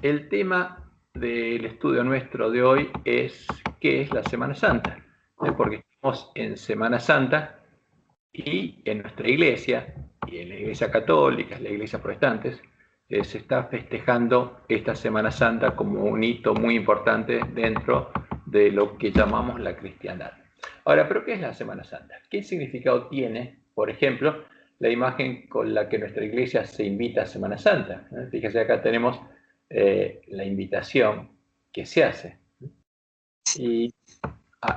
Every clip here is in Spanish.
El tema del estudio nuestro de hoy es ¿qué es la Semana Santa? Porque estamos en Semana Santa y en nuestra iglesia, y en la iglesia católica, en la iglesia protestante, se está festejando esta Semana Santa como un hito muy importante dentro de lo que llamamos la cristiandad. Ahora, ¿pero qué es la Semana Santa? ¿Qué significado tiene, por ejemplo, la imagen con la que nuestra iglesia se invita a Semana Santa? Fíjense, acá tenemos la invitación que se hace. Y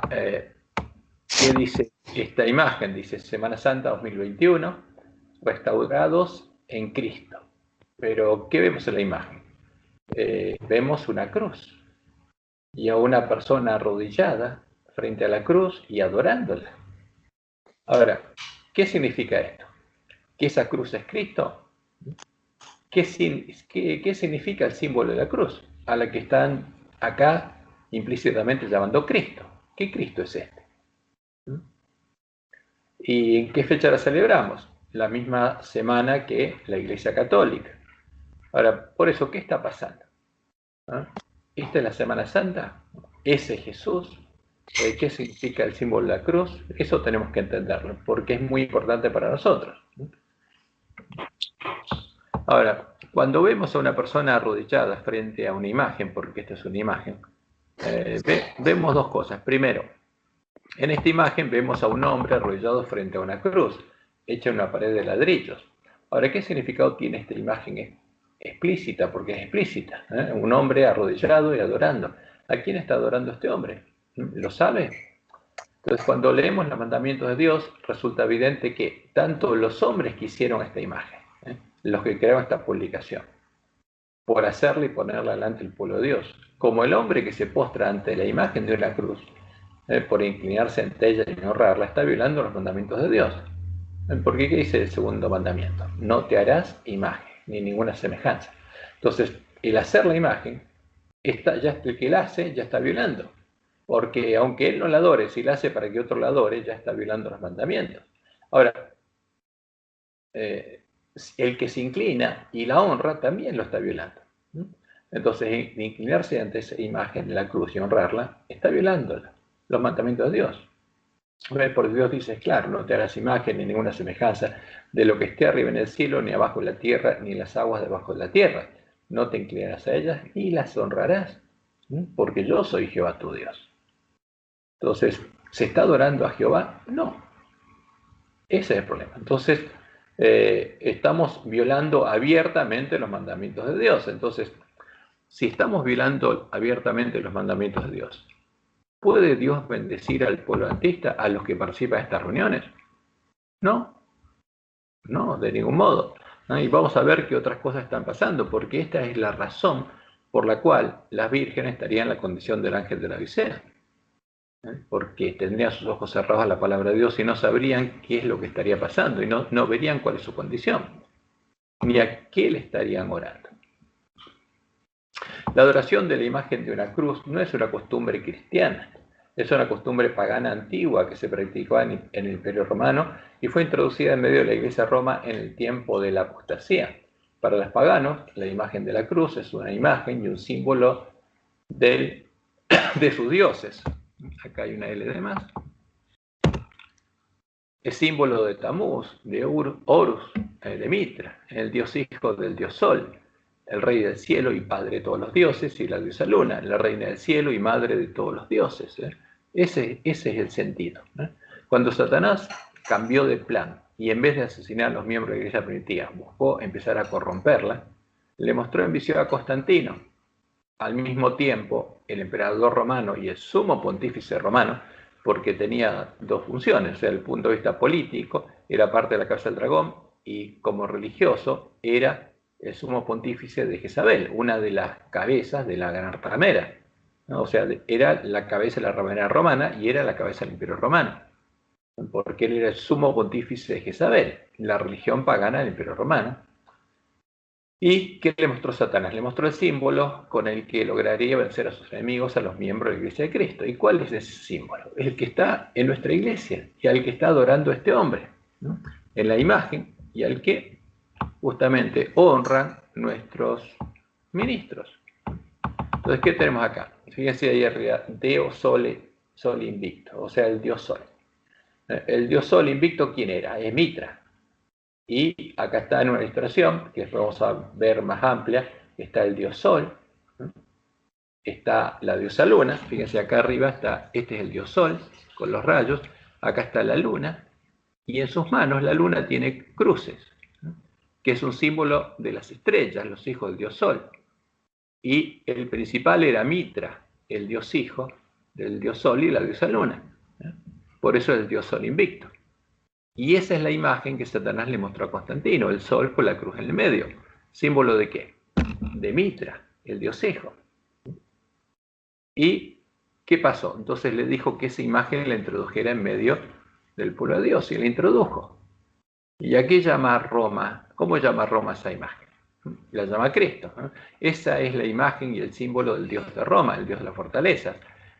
¿qué dice esta imagen? Dice Semana Santa 2021, restaurados en Cristo. Pero, ¿qué vemos en la imagen? Vemos una cruz y a una persona arrodillada frente a la cruz y adorándola. Ahora, ¿qué significa esto? ¿Que esa cruz es Cristo? ¿Qué significa el símbolo de la cruz? A la que están acá implícitamente llamando Cristo. ¿Qué Cristo es este? ¿Y en qué fecha la celebramos? La misma semana que la Iglesia Católica. Ahora, por eso, ¿qué está pasando? ¿Esta es la Semana Santa? ¿Ese es Jesús? ¿Qué significa el símbolo de la cruz? Eso tenemos que entenderlo, porque es muy importante para nosotros. Ahora, cuando vemos a una persona arrodillada frente a una imagen, porque esta es una imagen, vemos dos cosas. Primero, en esta imagen vemos a un hombre arrodillado frente a una cruz, hecha en una pared de ladrillos. Ahora, ¿qué significado tiene esta imagen explícita? Porque es explícita. Un hombre arrodillado y adorando. ¿A quién está adorando este hombre? ¿Lo sabe? Entonces, cuando leemos los mandamientos de Dios, resulta evidente que tanto los hombres que hicieron esta imagen, los que crearon esta publicación, por hacerla y ponerla delante del pueblo de Dios, como el hombre que se postra ante la imagen de una cruz, por inclinarse ante ella y no honrarla, está violando los mandamientos de Dios. ¿Por qué? ¿Qué dice el segundo mandamiento? No te harás imagen, ni ninguna semejanza. Entonces, el hacer la imagen, el que la hace ya está violando. Porque aunque él no la adore, si la hace para que otro la adore, ya está violando los mandamientos. Ahora, el que se inclina y la honra también lo está violando. Entonces, inclinarse ante esa imagen de la cruz y honrarla, está violando los mandamientos de Dios. Porque Dios dice, claro, no te harás imagen ni ninguna semejanza de lo que esté arriba en el cielo, ni abajo en la tierra, ni en las aguas debajo de la tierra. No te inclinarás a ellas ni las honrarás, porque yo soy Jehová tu Dios. Entonces, ¿se está adorando a Jehová? No. Ese es el problema. Entonces, estamos violando abiertamente los mandamientos de Dios. Entonces, si estamos violando abiertamente los mandamientos de Dios, ¿puede Dios bendecir al pueblo adventista, a los que participan de estas reuniones? No, no, de ningún modo. Y vamos a ver qué otras cosas están pasando, porque esta es la razón por la cual las vírgenes estarían en la condición del ángel de la visera. Porque tendrían sus ojos cerrados a la palabra de Dios y no sabrían qué es lo que estaría pasando y no verían cuál es su condición, ni a qué le estarían orando. La adoración de la imagen de una cruz no es una costumbre cristiana, es una costumbre pagana antigua que se practicó en el Imperio Romano y fue introducida en medio de la Iglesia de Roma en el tiempo de la apostasía. Para los paganos, la imagen de la cruz es una imagen y un símbolo de sus dioses. Acá hay una L de más. Es símbolo de Tamuz, de Horus, de Mitra, el dios hijo del dios Sol, el rey del cielo y padre de todos los dioses, y la diosa Luna, la reina del cielo y madre de todos los dioses. Ese es el sentido. Cuando Satanás cambió de plan y en vez de asesinar a los miembros de la iglesia primitiva, buscó empezar a corromperla, le mostró en visión a Constantino. Al mismo tiempo, el emperador romano y el sumo pontífice romano, porque tenía dos funciones, o sea, desde el punto de vista político, era parte de la cabeza del dragón, y como religioso, era el sumo pontífice de Jezabel, una de las cabezas de la gran ramera. ¿No? O sea, era la cabeza de la ramera romana y era la cabeza del imperio romano, porque él era el sumo pontífice de Jezabel, la religión pagana del imperio romano. ¿Y qué le mostró Satanás? Le mostró el símbolo con el que lograría vencer a sus enemigos, a los miembros de la Iglesia de Cristo. ¿Y cuál es ese símbolo? Es el que está en nuestra iglesia y al que está adorando este hombre, ¿no? En la imagen, y al que justamente honran nuestros ministros. Entonces, ¿qué tenemos acá? Fíjense ahí arriba, Deo Sole, Sol Invicto, o sea, el Dios Sol. El Dios Sol Invicto, ¿quién era? Es Mitra. Y acá está en una ilustración, que después vamos a ver más amplia, está el Dios Sol, está la diosa Luna, fíjense acá arriba está, este es el Dios Sol, con los rayos, acá está la Luna, y en sus manos la Luna tiene cruces, que es un símbolo de las estrellas, los hijos del Dios Sol. Y el principal era Mitra, el Dios hijo del Dios Sol y la diosa Luna. Por eso es el Dios Sol invicto. Y esa es la imagen que Satanás le mostró a Constantino, el Sol con la cruz en el medio. ¿Símbolo de qué? De Mitra, el Dios hijo. ¿Y qué pasó? Entonces le dijo que esa imagen la introdujera en medio del pueblo de Dios, y la introdujo. ¿Y aquí llama Roma? ¿Cómo llama Roma esa imagen? La llama Cristo. Esa es la imagen y el símbolo del Dios de Roma, el Dios de las fortalezas,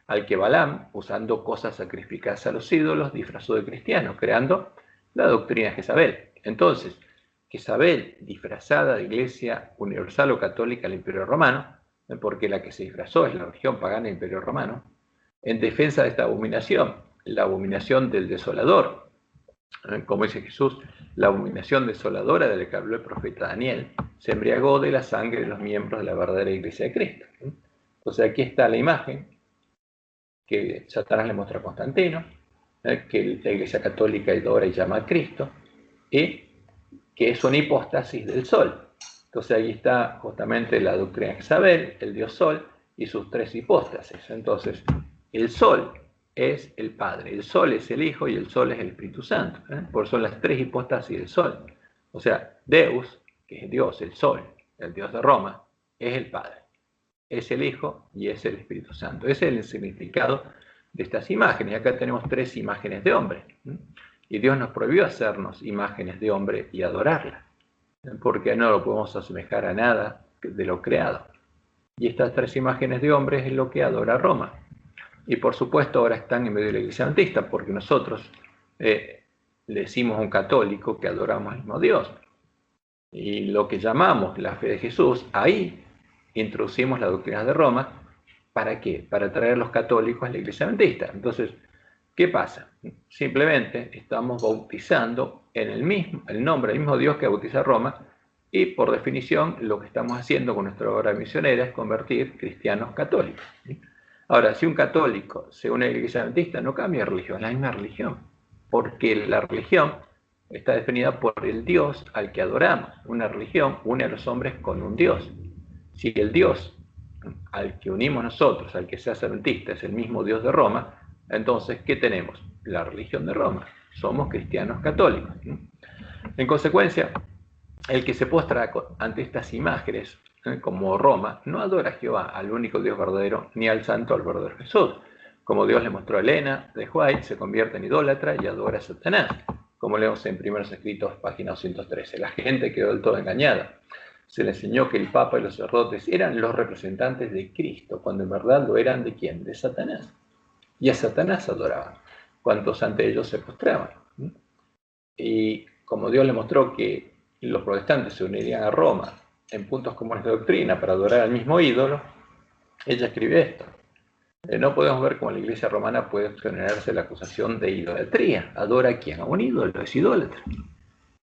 al que Balaam, usando cosas sacrificadas a los ídolos, disfrazó de cristiano, creando la doctrina de Jezabel. Entonces, Jezabel, disfrazada de iglesia universal o católica del Imperio Romano, porque la que se disfrazó es la religión pagana del Imperio Romano, en defensa de esta abominación, la abominación del desolador, como dice Jesús, la abominación desoladora de la que habló el profeta Daniel, se embriagó de la sangre de los miembros de la verdadera iglesia de Cristo. Entonces aquí está la imagen que Satanás le muestra a Constantino, que la iglesia católica adora y llama a Cristo, y que es una hipóstasis del Sol. Entonces aquí está justamente la doctrina de Jezabel, el Dios Sol y sus tres hipóstasis. Entonces, el Sol es el Padre, el Sol es el Hijo y el Sol es el Espíritu Santo. Por eso son las tres hipóstasis del Sol. O sea, Deus, que es Dios, el Sol, el Dios de Roma, es el Padre, es el Hijo y es el Espíritu Santo. Ese es el significado de estas imágenes. Acá tenemos tres imágenes de hombre. Y Dios nos prohibió hacernos imágenes de hombre y adorarlas, porque no lo podemos asemejar a nada de lo creado. Y estas tres imágenes de hombres es lo que adora Roma. Y por supuesto ahora están en medio de la iglesia adventista, porque nosotros le decimos a un católico que adoramos al mismo Dios. Y lo que llamamos la fe de Jesús, ahí introducimos la doctrina de Roma. ¿Para qué? Para traer a los católicos a la iglesia adventista. Entonces, ¿qué pasa? Simplemente estamos bautizando en el nombre del mismo Dios que bautiza a Roma, y por definición lo que estamos haciendo con nuestra obra misionera es convertir cristianos católicos. Ahora, si un católico se une a la iglesia adventista, no cambia de religión, es la misma religión, porque la religión está definida por el Dios al que adoramos. Una religión une a los hombres con un Dios. Si el Dios al que unimos nosotros, al que se hace adventista, es el mismo Dios de Roma, entonces, ¿qué tenemos? La religión de Roma. Somos cristianos católicos. En consecuencia, el que se postra ante estas imágenes, como Roma, no adora a Jehová, al único Dios verdadero, ni al santo, al verdadero Jesús. Como Dios le mostró a Elena de White, se convierte en idólatra y adora a Satanás, como leemos en Primeros Escritos, página 213. La gente quedó del todo engañada. Se le enseñó que el Papa y los sacerdotes eran los representantes de Cristo, cuando en verdad lo eran ¿de quién? De Satanás. Y a Satanás adoraban, cuantos ante ellos se postraban. Y como Dios le mostró que los protestantes se unirían a Roma en puntos comunes de doctrina para adorar al mismo ídolo, ella escribe esto. No podemos ver cómo la iglesia romana puede exonerarse de la acusación de idolatría. ¿Adora a quién? A un ídolo, es idólatra.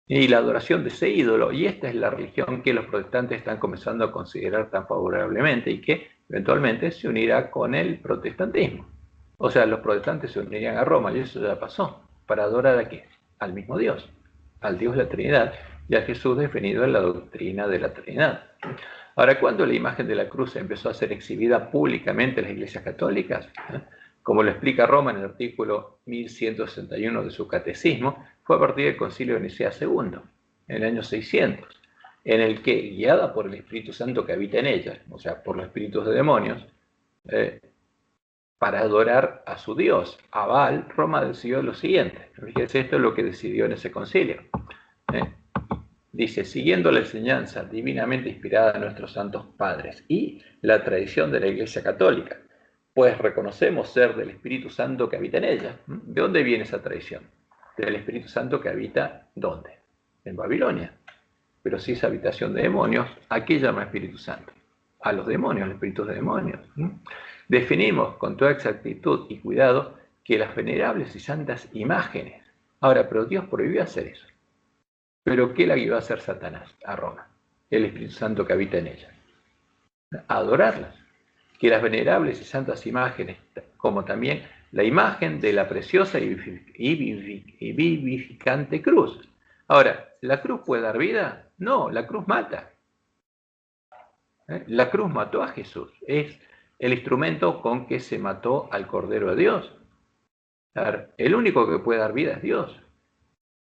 Y la adoración de ese ídolo, y esta es la religión que los protestantes están comenzando a considerar tan favorablemente y que eventualmente se unirá con el protestantismo. O sea, los protestantes se unirían a Roma, y eso ya pasó, para adorar a qué? Al mismo Dios, al Dios de la Trinidad, y a Jesús definido en la doctrina de la Trinidad. Ahora, ¿cuándo la imagen de la cruz empezó a ser exhibida públicamente en las iglesias católicas? Como lo explica Roma en el artículo 1161 de su catecismo, fue a partir del Concilio de Nicea II, en el año 600, en el que, guiada por el Espíritu Santo que habita en ella, o sea, por los espíritus de demonios, para adorar a su Dios, a Baal, Roma decidió lo siguiente. Fíjense, esto es lo que decidió en ese concilio. Dice, siguiendo la enseñanza divinamente inspirada de nuestros santos padres y la tradición de la Iglesia Católica, pues reconocemos ser del Espíritu Santo que habita en ella. ¿De dónde viene esa tradición? Del Espíritu Santo que habita, ¿dónde? En Babilonia. Pero si es habitación de demonios, ¿a qué llama Espíritu Santo? a los demonios, los espíritus de demonios. Definimos con toda exactitud y cuidado que las venerables y santas imágenes. Ahora, pero Dios prohibió hacer eso. ¿Pero qué la iba a hacer Satanás a Roma? El Espíritu Santo que habita en ella. Adorarlas. Que las venerables y santas imágenes, como también la imagen de la preciosa y vivificante cruz. Ahora, ¿la cruz puede dar vida? No, la cruz mata. La cruz mató a Jesús. Es el instrumento con que se mató al Cordero de Dios. El único que puede dar vida es Dios.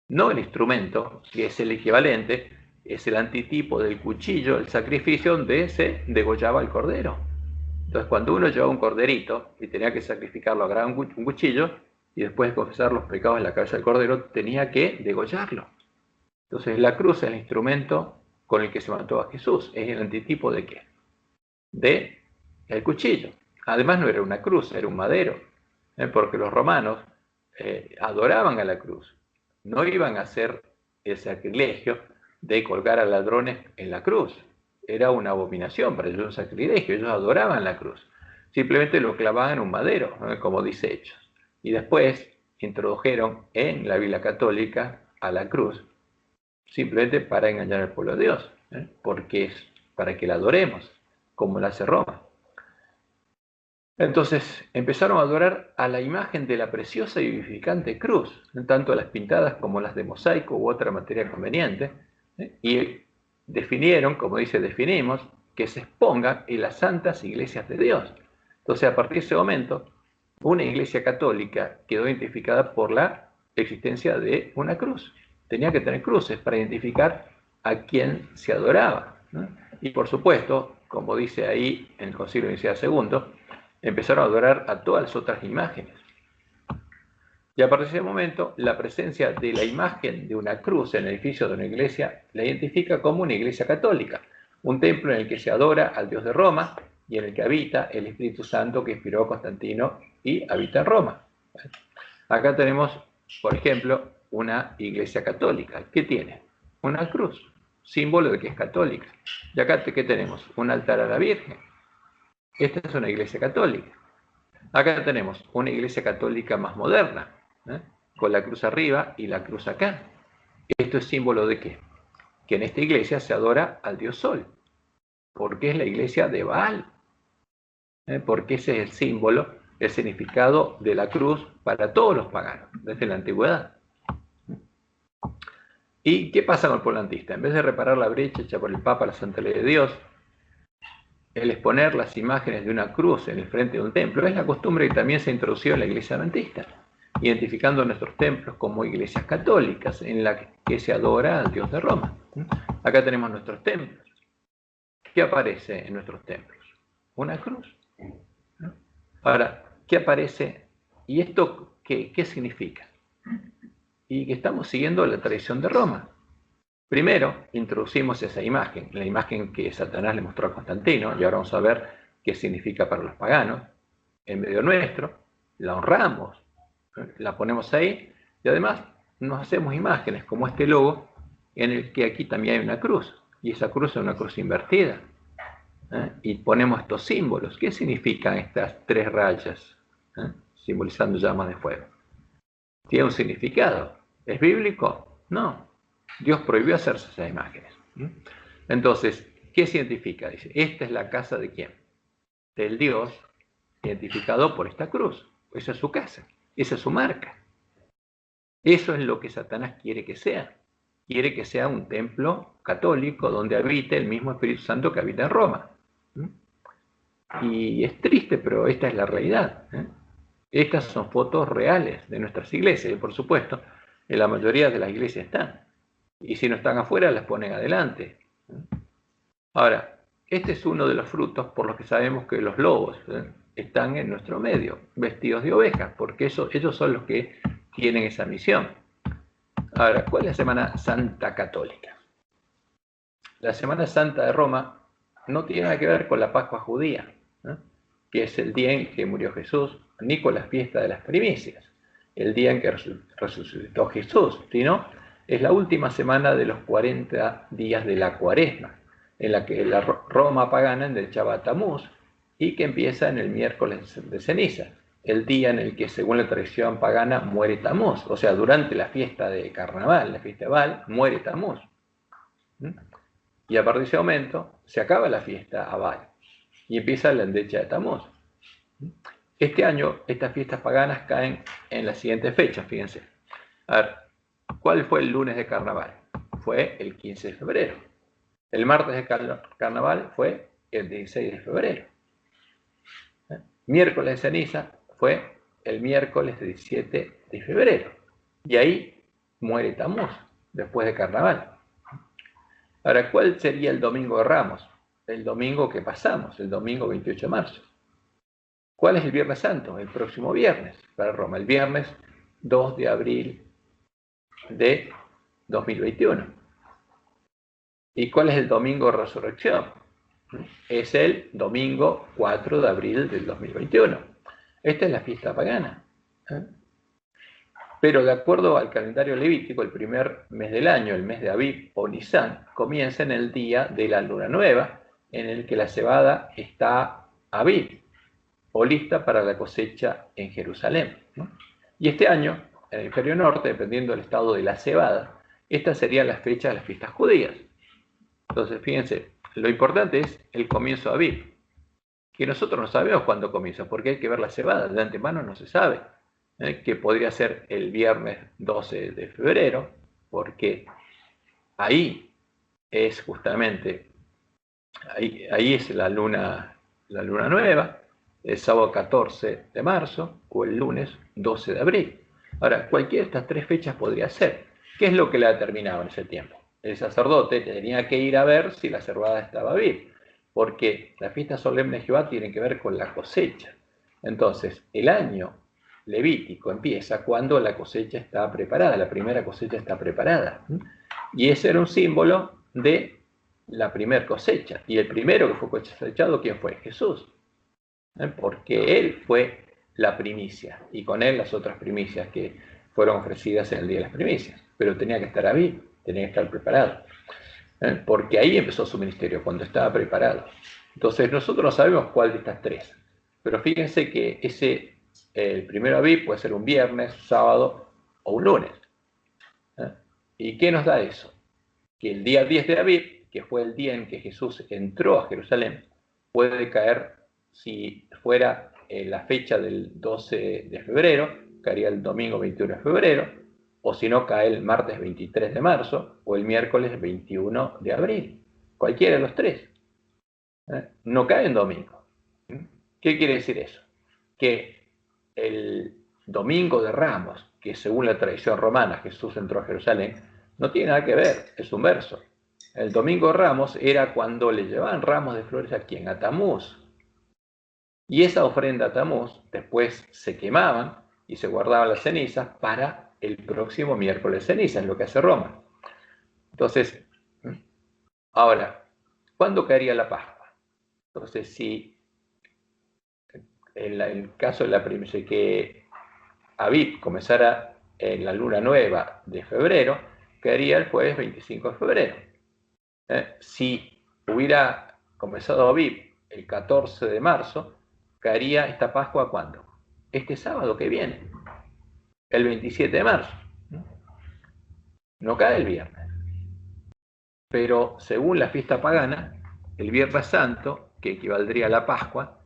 No el instrumento, que es el equivalente, es el antitipo del cuchillo, el sacrificio donde se degollaba el cordero. Entonces, cuando uno llevaba un corderito y tenía que sacrificarlo, agarraba un cuchillo y después de confesar los pecados en la cabeza del cordero, tenía que degollarlo. Entonces, la cruz es el instrumento con el que se mató a Jesús. ¿Es el antitipo de qué? De el cuchillo. Además, no era una cruz, era un madero, porque los romanos adoraban a la cruz. No iban a hacer el sacrilegio de colgar a ladrones en la cruz. Era una abominación para ellos, un sacrilegio. Ellos adoraban la cruz. Simplemente lo clavaban en un madero, como dice Hechos. Y después introdujeron en la Biblia católica a la cruz, simplemente para engañar al pueblo de Dios, porque es para que la adoremos, como la hace Roma. Entonces empezaron a adorar a la imagen de la preciosa y vivificante cruz, tanto las pintadas como las de mosaico u otra materia conveniente, y definieron, como dice, definimos, que se expongan en las santas iglesias de Dios. Entonces, a partir de ese momento, una iglesia católica quedó identificada por la existencia de una cruz. Tenía que tener cruces para identificar a quién se adoraba, ¿no? Y por supuesto, como dice ahí en el Concilio de Nicea II, empezaron a adorar a todas las otras imágenes. Y a partir de ese momento, la presencia de la imagen de una cruz en el edificio de una iglesia la identifica como una iglesia católica, un templo en el que se adora al Dios de Roma y en el que habita el Espíritu Santo que inspiró a Constantino y habita en Roma. Acá tenemos, por ejemplo, una iglesia católica. ¿Qué tiene? Una cruz, símbolo de que es católica. Y acá, ¿qué tenemos? Un altar a la Virgen. Esta es una iglesia católica. Acá tenemos una iglesia católica más moderna, con la cruz arriba y la cruz acá. ¿Esto es símbolo de qué? Que en esta iglesia se adora al dios Sol, porque es la iglesia de Baal, porque ese es el símbolo, el significado de la cruz para todos los paganos, desde la antigüedad. ¿Y qué pasa con el polantista? En vez de reparar la brecha hecha por el Papa, la Santa Ley de Dios, el exponer las imágenes de una cruz en el frente de un templo es la costumbre que también se introdució en la iglesia adventista, identificando nuestros templos como iglesias católicas en las que se adora al Dios de Roma. Acá tenemos nuestros templos. ¿Qué aparece en nuestros templos? Una cruz. Ahora, ¿qué aparece? ¿Y esto qué significa? Y que estamos siguiendo la tradición de Roma. Primero, introducimos esa imagen, la imagen que Satanás le mostró a Constantino, y ahora vamos a ver qué significa para los paganos, en medio nuestro, la honramos, la ponemos ahí, y además nos hacemos imágenes, como este logo, en el que aquí también hay una cruz, y esa cruz es una cruz invertida, y ponemos estos símbolos. ¿Qué significan estas tres rayas, simbolizando llamas de fuego? ¿Tiene un significado? ¿Es bíblico? No. Dios prohibió hacerse esas imágenes. Entonces, ¿qué significa? Dice, esta es la casa de ¿quién? Del Dios identificado por esta cruz. Esa es su casa, esa es su marca. Eso es lo que Satanás quiere que sea. Quiere que sea un templo católico donde habite el mismo Espíritu Santo que habita en Roma. Y es triste, pero esta es la realidad. Estas son fotos reales de nuestras iglesias, y por supuesto, en la mayoría de las iglesias están. Y si no están afuera, las ponen adelante. Ahora, este es uno de los frutos por los que sabemos que los lobos están en nuestro medio, vestidos de ovejas, porque ellos son los que tienen esa misión. Ahora, ¿cuál es la Semana Santa Católica? La Semana Santa de Roma no tiene nada que ver con la Pascua judía, que es el día en que murió Jesús, ni con la fiesta de las primicias, el día en que resucitó Jesús, sino es la última semana de los 40 días de la Cuaresma, en la que la Roma pagana endechaba a Tamuz y que empieza en el miércoles de ceniza, el día en el que, según la tradición pagana, muere Tamuz. O sea, durante la fiesta de carnaval, la fiesta de Baal, muere Tamuz. Y a partir de ese momento se acaba la fiesta a Baal y empieza la endecha de Tamuz. Este año estas fiestas paganas caen en las siguientes fechas, fíjense. A ver, ¿cuál fue el lunes de carnaval? Fue el 15 de febrero. El martes de carnaval fue el 16 de febrero. Miércoles de ceniza fue el miércoles 17 de febrero. Y ahí muere Tamuz, después de carnaval. Ahora, ¿cuál sería el domingo de Ramos? El domingo que pasamos, el domingo 28 de marzo. ¿Cuál es el Viernes Santo? El próximo viernes para Roma, el viernes 2 de abril de 2021. ¿Y cuál es el domingo de resurrección? Es el domingo 4 de abril del 2021. Esta es la fiesta pagana. Pero de acuerdo al calendario levítico, el primer mes del año, el mes de Abib o Nisan, comienza en el día de la luna nueva, en el que la cebada está Abib, o lista para la cosecha en Jerusalén. Y este año, en el hemisferio norte, dependiendo del estado de la cebada, estas serían las fechas de las fiestas judías. Entonces, fíjense, lo importante es el comienzo de Abib, que nosotros no sabemos cuándo comienza, porque hay que ver la cebada, de antemano no se sabe, que podría ser el viernes 12 de febrero, porque ahí es justamente, ahí es la luna nueva, el sábado 14 de marzo o el lunes 12 de abril. Ahora, cualquiera de estas tres fechas podría ser. ¿Qué es lo que la determinaba en ese tiempo? El sacerdote tenía que ir a ver si la cebada estaba viva, porque la fiesta solemne de Jehová tiene que ver con la cosecha. Entonces, el año levítico empieza cuando la cosecha está preparada, la primera cosecha está preparada. Y ese era un símbolo de la primera cosecha. Y el primero que fue cosechado, ¿quién fue? Jesús. Porque él fue la primicia, y con él las otras primicias que fueron ofrecidas en el día de las primicias. Pero tenía que estar vivo, tenía que estar preparado. Porque ahí empezó su ministerio, cuando estaba preparado. Entonces nosotros no sabemos cuál de estas tres. Pero fíjense que el primero Abib puede ser un viernes, sábado o un lunes. ¿Y qué nos da eso? Que el día 10 de Abib, que fue el día en que Jesús entró a Jerusalén, puede caer, si fuera la fecha del 12 de febrero, caería el domingo 21 de febrero, o si no, cae el martes 23 de marzo o el miércoles 21 de abril. Cualquiera de los tres. No cae en domingo. ¿Qué quiere decir eso? Que el domingo de Ramos, que según la tradición romana Jesús entró a Jerusalén, no tiene nada que ver, es un verso. El domingo de Ramos era cuando le llevaban ramos de flores a quién, a Tamuz. Y esa ofrenda a Tamuz después se quemaban y se guardaban las cenizas para el próximo miércoles de ceniza, es lo que hace Roma. Entonces, ahora, ¿cuándo caería la Pascua? Entonces, si en el caso de la primicia que Abib comenzara en la luna nueva de febrero, caería el jueves 25 de febrero. Si hubiera comenzado Abib el 14 de marzo, caería esta Pascua ¿cuándo? Este sábado que viene, el 27 de marzo. No cae el viernes. Pero según la fiesta pagana, el Viernes Santo, que equivaldría a la Pascua,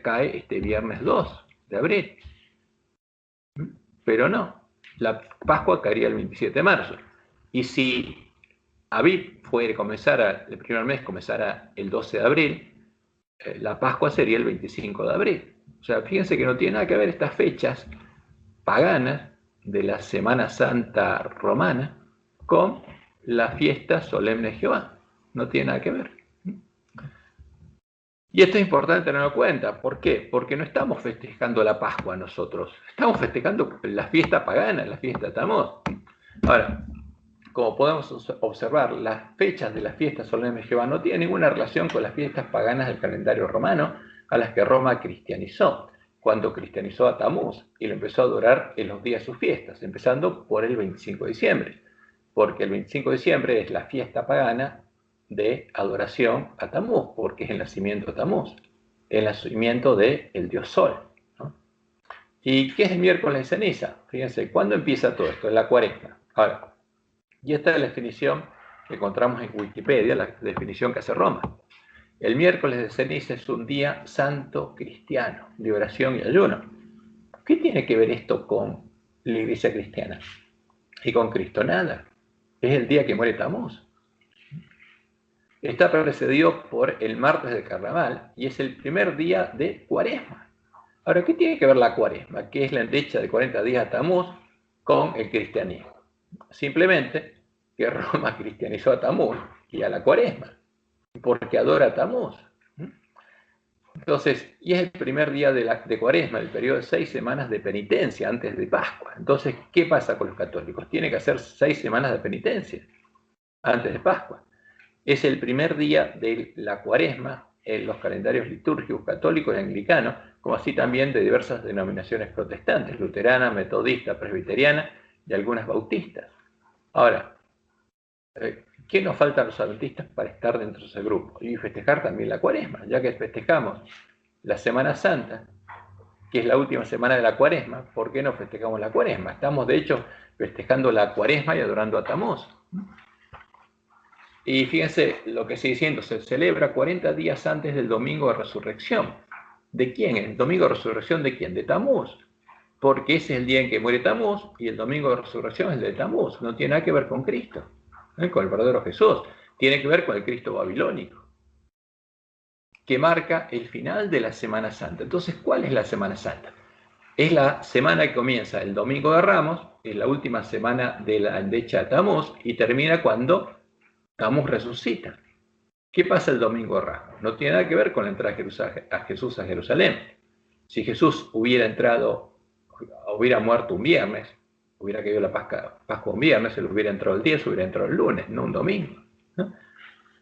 cae este viernes 2 de abril. Pero no, la Pascua caería el 27 de marzo. Y si Abib el primer mes comenzara el 12 de abril, la Pascua sería el 25 de abril. O sea, fíjense que no tiene nada que ver estas fechas paganas de la Semana Santa romana con la fiesta solemne de Jehová. No tiene nada que ver. Y esto es importante tenerlo en cuenta. ¿Por qué? Porque no estamos festejando la Pascua nosotros. Estamos festejando la fiesta pagana, la fiesta de Tamuz. Ahora, como podemos observar, las fechas de las fiestas solemnes de Jehová no tienen ninguna relación con las fiestas paganas del calendario romano a las que Roma cristianizó, cuando cristianizó a Tamuz y lo empezó a adorar en los días de sus fiestas, empezando por el 25 de diciembre, porque el 25 de diciembre es la fiesta pagana de adoración a Tamuz, porque es el nacimiento de Tamuz, el nacimiento del dios Sol, ¿no? ¿Y qué es el miércoles de ceniza? Fíjense, ¿cuándo empieza todo esto? En la Cuaresma. Ahora, y esta es la definición que encontramos en Wikipedia, la definición que hace Roma. El miércoles de ceniza es un día santo cristiano, de oración y ayuno. ¿Qué tiene que ver esto con la iglesia cristiana? Y con Cristo nada. Es el día que muere Tamuz. Está precedido por el martes de Carnaval y es el primer día de Cuaresma. Ahora, ¿qué tiene que ver la Cuaresma, que es la endecha de 40 días a Tamuz, con el cristianismo? Simplemente que Roma cristianizó a Tamuz y a la Cuaresma, porque adora a Tamuz. Entonces, y es el primer día de Cuaresma, el periodo de 6 semanas de penitencia antes de Pascua. Entonces, ¿qué pasa con los católicos? Tienen que hacer 6 semanas de penitencia antes de Pascua. Es el primer día de la Cuaresma en los calendarios litúrgicos católicos y anglicanos, como así también de diversas denominaciones protestantes, luterana, metodista, presbiteriana y algunas bautistas. Ahora, ¿qué nos falta a los adventistas para estar dentro de ese grupo? Y festejar también la Cuaresma, ya que festejamos la Semana Santa, que es la última semana de la Cuaresma. ¿Por qué no festejamos la Cuaresma? Estamos, de hecho, festejando la Cuaresma y adorando a Tamuz. Y fíjense lo que sigue diciendo, se celebra 40 días antes del Domingo de Resurrección. ¿De quién? ¿El Domingo de Resurrección de quién? De Tamuz. Porque ese es el día en que muere Tamuz y el Domingo de Resurrección es el de Tamuz. No tiene nada que ver con Cristo, con el verdadero Jesús. Tiene que ver con el Cristo babilónico, que marca el final de la Semana Santa. Entonces, ¿cuál es la Semana Santa? Es la semana que comienza el Domingo de Ramos, es la última semana de la endecha de Tamuz y termina cuando Tamuz resucita. ¿Qué pasa el Domingo de Ramos? No tiene nada que ver con la entrada a Jesús a Jerusalén. Si Jesús hubiera muerto un viernes, hubiera caído la Pascua un viernes, él hubiera entrado el 10, hubiera entrado el lunes, no un domingo, ¿no?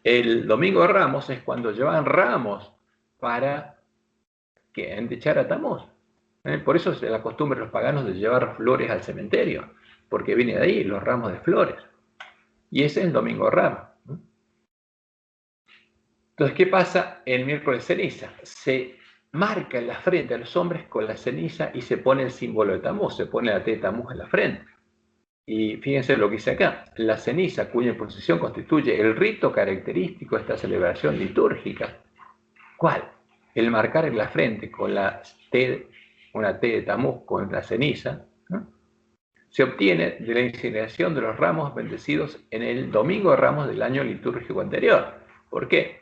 El Domingo de Ramos es cuando llevan ramos para endechar a Tamuz. Por eso es la costumbre de los paganos de llevar flores al cementerio, porque viene de ahí los ramos de flores. Y ese es el Domingo de Ramos. Entonces, ¿qué pasa el miércoles de ceniza? Se marca en la frente a los hombres con la ceniza y se pone el símbolo de Tamuz, se pone la T de Tamuz en la frente. Y fíjense lo que dice acá, la ceniza cuya imposición constituye el rito característico de esta celebración litúrgica. ¿Cuál? El marcar en la frente con la T, una T de Tamuz con la ceniza, ¿no? Se obtiene de la incineración de los ramos bendecidos en el Domingo de Ramos del año litúrgico anterior. ¿Por qué?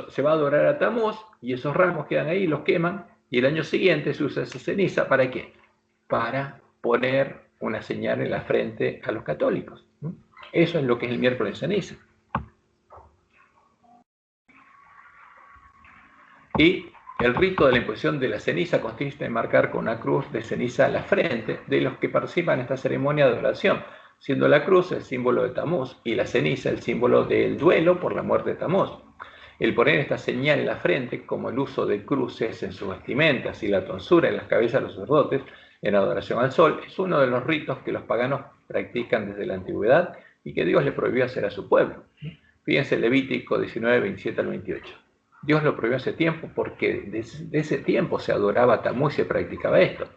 Se va a adorar a Tamuz y esos ramos quedan ahí, los queman, y el año siguiente se usa esa ceniza, ¿para qué? Para poner una señal en la frente a los católicos. Eso es lo que es el miércoles de ceniza. Y el rito de la imposición de la ceniza consiste en marcar con una cruz de ceniza la frente de los que participan en esta ceremonia de oración, siendo la cruz el símbolo de Tamuz y la ceniza el símbolo del duelo por la muerte de Tamuz. El poner esta señal en la frente, como el uso de cruces en sus vestimentas y la tonsura en las cabezas de los sacerdotes en adoración al sol, es uno de los ritos que los paganos practican desde la antigüedad y que Dios le prohibió hacer a su pueblo. Fíjense Levítico 19, 27 al 28. Dios lo prohibió hace tiempo porque desde ese tiempo se adoraba a Tamuz y se practicaba esto.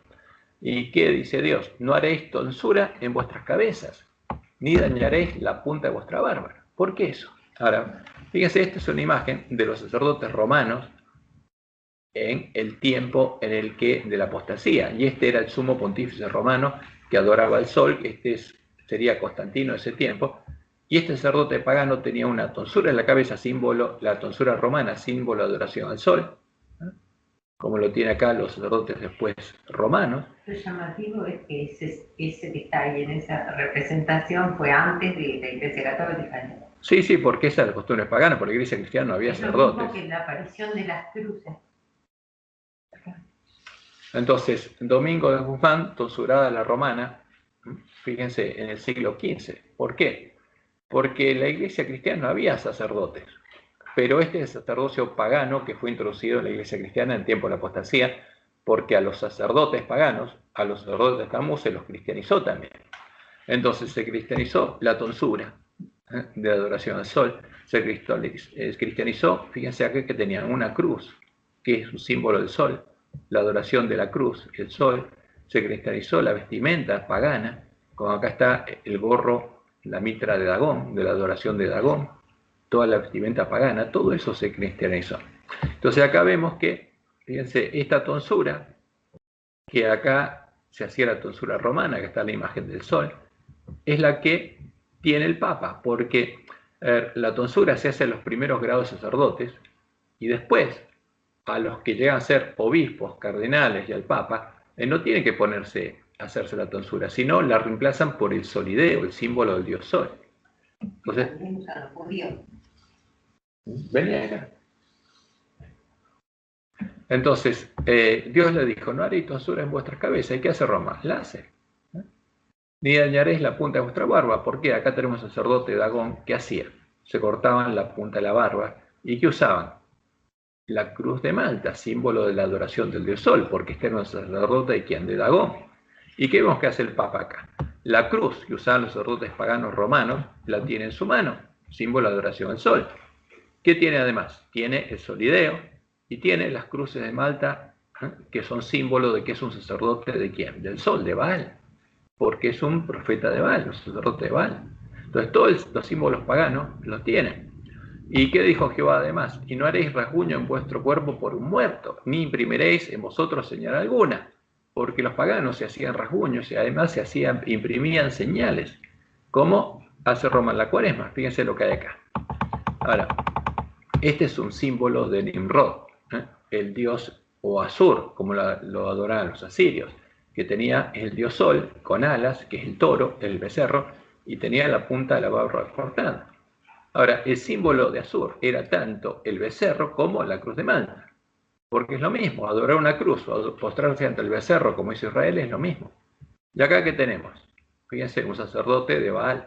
¿Y qué dice Dios? No haréis tonsura en vuestras cabezas, ni dañaréis la punta de vuestra barba. ¿Por qué eso? Ahora, fíjense, esta es una imagen de los sacerdotes romanos en el tiempo en el que de la apostasía. Y este era el sumo pontífice romano que adoraba al sol, sería Constantino de ese tiempo. Y este sacerdote pagano tenía una tonsura en la cabeza, símbolo, la tonsura romana, símbolo de adoración al sol, ¿no? Como lo tiene acá los sacerdotes después romanos. Lo llamativo es que ese detalle en esa representación fue antes de la Iglesia Católica. Sí, porque esa es la costumbre pagana, por la Iglesia cristiana no había sacerdotes. Lo mismo que la aparición de las cruces. Entonces, Domingo de Guzmán, tonsurada la romana, fíjense, en el siglo XV. ¿Por qué? Porque en la Iglesia cristiana no había sacerdotes, pero este es el sacerdocio pagano que fue introducido en la Iglesia cristiana en tiempo de la apostasía, porque a los sacerdotes paganos, a los sacerdotes de Tamuz se los cristianizó también. Entonces se cristianizó la tonsura, de adoración al sol, se cristianizó. Fíjense acá que tenían una cruz, que es un símbolo del sol, la adoración de la cruz, el sol. Se cristianizó la vestimenta pagana, como acá está el gorro, la mitra de Dagón, de la adoración de Dagón, toda la vestimenta pagana, todo eso se cristianizó. Entonces acá vemos que, fíjense, esta tonsura, que acá se hacía la tonsura romana, que está la imagen del sol, es la que tiene el Papa, porque la tonsura se hace en los primeros grados sacerdotes y después a los que llegan a ser obispos, cardenales y al Papa, no tienen que hacerse la tonsura, sino la reemplazan por el solideo, el símbolo del dios sol. Entonces, venía acá. Entonces, Dios le dijo, no haréis tonsura en vuestras cabezas. ¿Y qué hace Roma? La hace. Ni dañaréis la punta de vuestra barba. ¿Por qué? Acá tenemos un sacerdote Dagón. ¿Qué hacía? Se cortaban la punta de la barba. ¿Y qué usaban? La cruz de Malta, símbolo de la adoración del dios sol, porque este era un sacerdote de quién, de Dagón. ¿Y qué vemos que hace el Papa acá? La cruz que usaban los sacerdotes paganos romanos, la tiene en su mano, símbolo de adoración al sol. ¿Qué tiene además? Tiene el solideo y tiene las cruces de Malta, que son símbolo de que es un sacerdote de quién, del sol, de Baal, porque es un profeta de Baal, un sacerdote de Baal. Entonces todos los símbolos paganos los tienen. ¿Y qué dijo Jehová además? Y no haréis rasguño en vuestro cuerpo por un muerto, ni imprimiréis en vosotros señal alguna, porque los paganos se hacían rasguños y además imprimían señales, como hace Roma en la Cuaresma. Fíjense lo que hay acá. Ahora, este es un símbolo de Nimrod, el dios o Asur, como lo adoraban los asirios, que tenía el dios sol con alas, que es el toro, el becerro, y tenía la punta de la barba cortada. Ahora, el símbolo de Asur era tanto el becerro como la cruz de Malta, porque es lo mismo, adorar una cruz o postrarse ante el becerro, como hizo Israel, es lo mismo. Y acá, ¿qué tenemos? Fíjense, un sacerdote de Baal,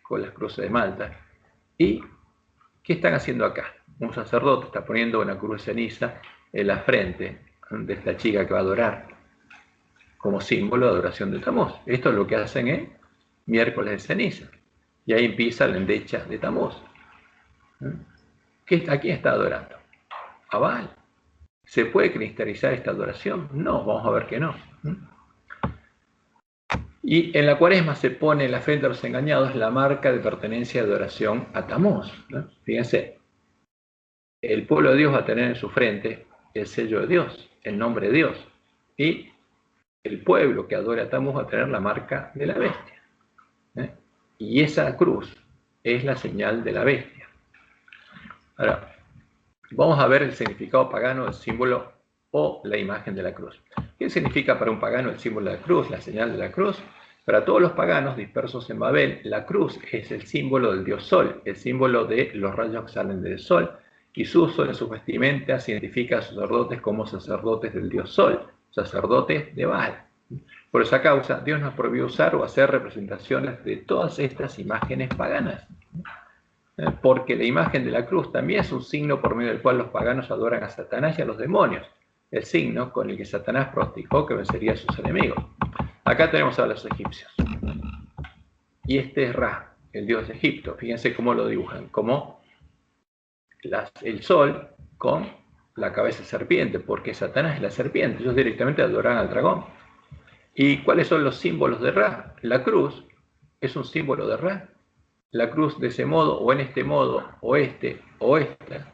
con las cruces de Malta. ¿Y qué están haciendo acá? Un sacerdote está poniendo una cruz de ceniza en la frente de esta chica que va a adorar, como símbolo de adoración de Tamuz. Esto es lo que hacen en miércoles de ceniza. Y ahí empieza la endecha de Tamuz. ¿A quién está adorando? A Baal. ¿Se puede cristalizar esta adoración? No, vamos a ver que no. Y en la Cuaresma se pone en la frente de los engañados la marca de pertenencia de adoración a Tamuz. Fíjense, el pueblo de Dios va a tener en su frente el sello de Dios, el nombre de Dios. Y el pueblo que adora a Tamuz va a tener la marca de la bestia. Y esa cruz es la señal de la bestia. Ahora, vamos a ver el significado pagano del símbolo o la imagen de la cruz. ¿Qué significa para un pagano el símbolo de la cruz, la señal de la cruz? Para todos los paganos dispersos en Babel, la cruz es el símbolo del dios sol, el símbolo de los rayos que salen del sol, y su uso en sus vestimentas identifica a sacerdotes como sacerdotes del dios sol, sacerdotes de Baal. Por esa causa, Dios nos prohibió usar o hacer representaciones de todas estas imágenes paganas. Porque la imagen de la cruz también es un signo por medio del cual los paganos adoran a Satanás y a los demonios, el signo con el que Satanás pronosticó que vencería a sus enemigos. Acá tenemos a los egipcios. Y este es Ra, el dios de Egipto. Fíjense cómo lo dibujan, como el sol con la cabeza de serpiente, porque Satanás es la serpiente. Ellos directamente adoran al dragón. ¿Y cuáles son los símbolos de Ra? La cruz es un símbolo de Ra. La cruz de ese modo, o en este modo, o este, o esta,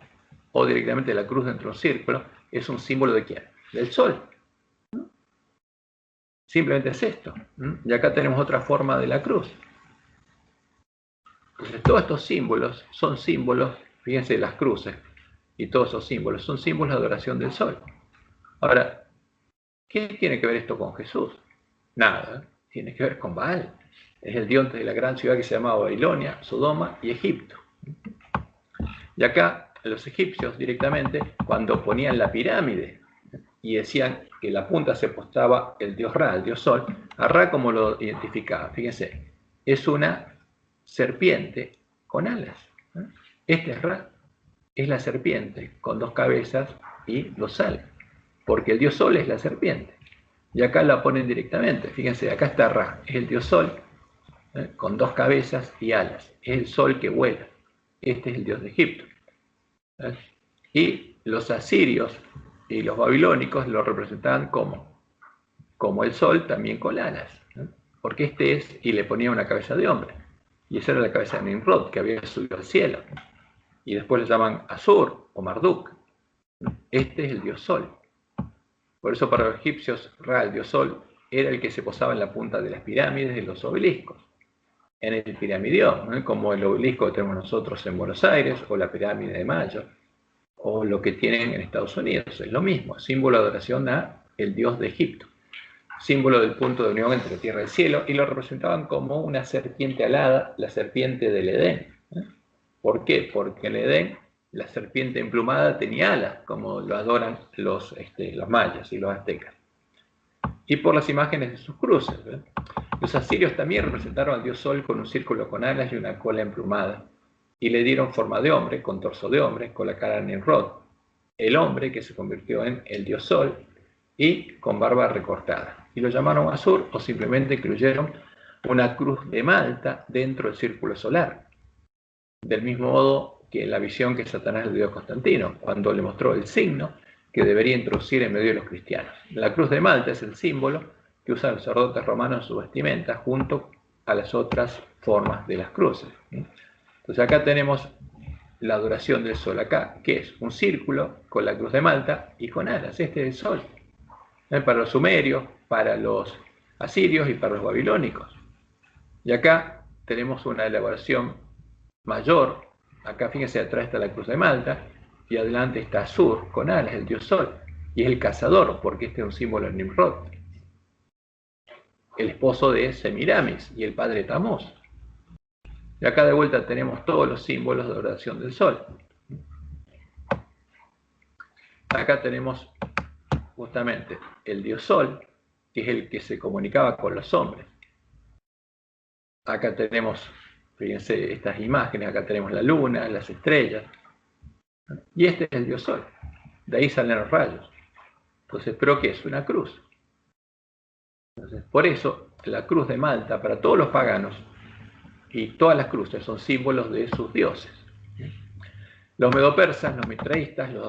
o directamente la cruz dentro de un círculo, es un símbolo de ¿quién? Del sol. Simplemente es esto. Y acá tenemos otra forma de la cruz. Entonces, todos estos símbolos son símbolos, fíjense, las cruces, y todos esos símbolos son símbolos de adoración del sol. Ahora, ¿qué tiene que ver esto con Jesús? Nada, tiene que ver con Baal. Es el dios de la gran ciudad que se llamaba Babilonia, Sodoma y Egipto. Y acá los egipcios directamente, cuando ponían la pirámide y decían que la punta se postraba el dios Ra, el dios Sol, a Ra como lo identificaba. Fíjense, es una serpiente con alas. Este es Ra, es la serpiente con dos cabezas y dos alas, porque el dios Sol es la serpiente. Y acá la ponen directamente. Fíjense, acá está Ra, es el dios Sol, con 2 cabezas y alas. Es el sol que vuela. Este es el dios de Egipto. Y los asirios y los babilónicos lo representaban como el sol, también con alas. Porque y le ponía una cabeza de hombre. Y esa era la cabeza de Nimrod, que había subido al cielo. Y después le llaman Asur o Marduk. Este es el dios sol. Por eso para los egipcios, Ra, el dios sol, era el que se posaba en la punta de las pirámides de los obeliscos. En el piramidión, ¿no? Como el obelisco que tenemos nosotros en Buenos Aires, o la pirámide de Mayo, o lo que tienen en Estados Unidos. Es lo mismo, símbolo de adoración a el dios de Egipto. Símbolo del punto de unión entre tierra y cielo, y lo representaban como una serpiente alada, la serpiente del Edén. ¿Por qué? Porque en Edén la serpiente emplumada tenía alas, como lo adoran los mayas y los aztecas. Y por las imágenes de sus cruces. Los asirios también representaron al dios sol con un círculo con alas y una cola emplumada, y le dieron forma de hombre, con torso de hombre, con la cara de Nimrod, el hombre que se convirtió en el dios sol, y con barba recortada. Y lo llamaron Asur, o simplemente incluyeron una cruz de Malta dentro del círculo solar. Del mismo modo que en la visión que Satanás le dio a Constantino, cuando le mostró el signo que debería introducir en medio de los cristianos. La cruz de Malta es el símbolo que usan los sacerdotes romanos en su vestimenta, junto a las otras formas de las cruces. Entonces acá tenemos la adoración del sol acá, que es un círculo con la cruz de Malta y con alas. Este es el sol. Para los sumerios, para los asirios y para los babilónicos. Y acá tenemos una elaboración mayor. Acá fíjense, atrás está la cruz de Malta y adelante está Asur con alas, el dios sol. Y es el cazador, porque este es un símbolo de Nimrod, el esposo de Semiramis y el padre de Tamuz. Y acá de vuelta tenemos todos los símbolos de adoración del sol. Acá tenemos justamente el dios sol, que es el que se comunicaba con los hombres. Acá tenemos, fíjense, estas imágenes, acá tenemos la luna, las estrellas, y este es el dios sol. De ahí salen los rayos. Entonces, ¿pero qué es? Una cruz. Entonces, por eso, la cruz de Malta, para todos los paganos, y todas las cruces son símbolos de sus dioses. Los medopersas, los mitraístas, los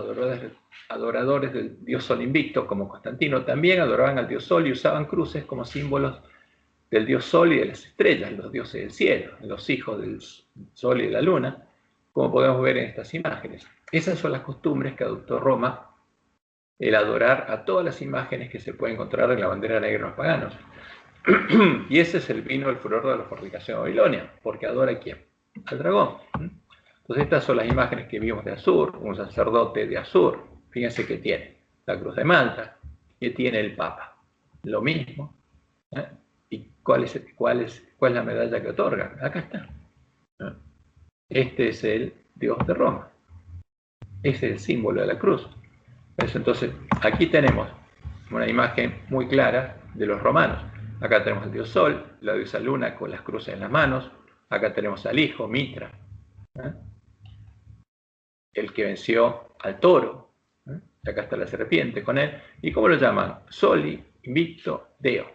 adoradores del dios sol invicto, como Constantino, también adoraban al dios sol y usaban cruces como símbolos del dios sol y de las estrellas, los dioses del cielo, los hijos del sol y de la luna, como podemos ver en estas imágenes. Esas son las costumbres que adoptó Roma, el adorar a todas las imágenes que se pueden encontrar en la bandera negra de los paganos. Y ese es el vino del furor de la fornicación de Babilonia, porque adora a ¿quién? Al dragón. Entonces estas son las imágenes que vimos de Asur, un sacerdote de Asur. Fíjense que tiene la cruz de Malta, que tiene el Papa. Lo mismo. ¿Y cuál es la medalla que otorga? Acá está. Este es el dios de Roma. Ese es el símbolo de la cruz. Entonces, aquí tenemos una imagen muy clara de los romanos. Acá tenemos al dios Sol, la diosa Luna con las cruces en las manos. Acá tenemos al hijo, Mitra, el que venció al toro. Acá está la serpiente con él. ¿Y cómo lo llaman? Soli, invicto, Deo.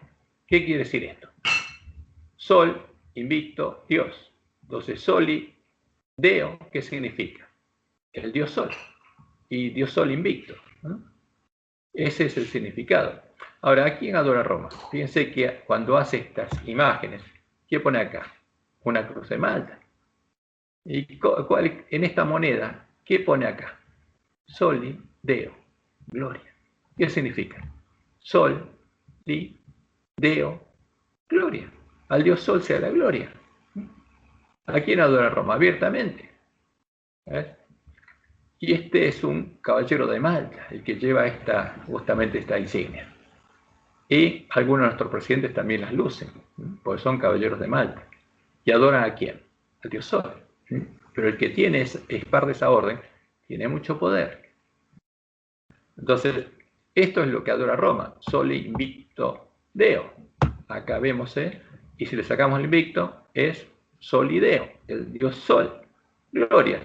¿Qué quiere decir esto? Sol, invicto, Dios. Entonces, Soli, Deo, ¿qué significa? El dios Sol. Y dios Sol invicto. Ese es el significado. Ahora, ¿a quién adora Roma? Fíjense que cuando hace estas imágenes, ¿qué pone acá? Una cruz de Malta. ¿Y en esta moneda, qué pone acá? Soli, Deo, gloria. ¿Qué significa? Sol, Li, Deo, gloria. Al dios Sol sea la gloria. ¿A quién adora Roma? Abiertamente. ¿Ves? Y este es un caballero de Malta, el que lleva justamente esta insignia. Y algunos de nuestros presidentes también las lucen, porque son caballeros de Malta. ¿Y adoran a quién? Al dios Sol. Pero el que tiene es par de esa orden, tiene mucho poder. Entonces, esto es lo que adora Roma. Soli, invicto, Deo. Acá vemos, y si le sacamos el invicto, es Soli Deo, el dios Sol. Gloria,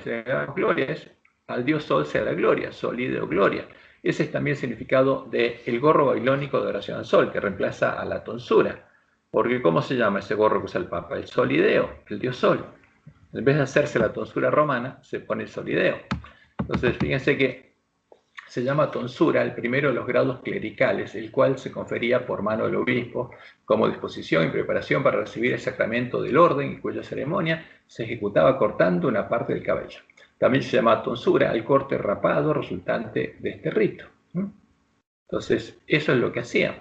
gloria es al dios Sol sea la gloria, Soli Deo, gloria. Ese es también el significado del gorro babilónico de adoración al sol, que reemplaza a la tonsura. Porque ¿cómo se llama ese gorro que usa el Papa? El solideo, el dios sol. En vez de hacerse la tonsura romana, se pone el solideo. Entonces, fíjense que se llama tonsura el primero de los grados clericales, el cual se confería por mano del obispo como disposición y preparación para recibir el sacramento del orden y cuya ceremonia se ejecutaba cortando una parte del cabello. También se llama tonsura al corte rapado resultante de este rito. Entonces, eso es lo que hacían.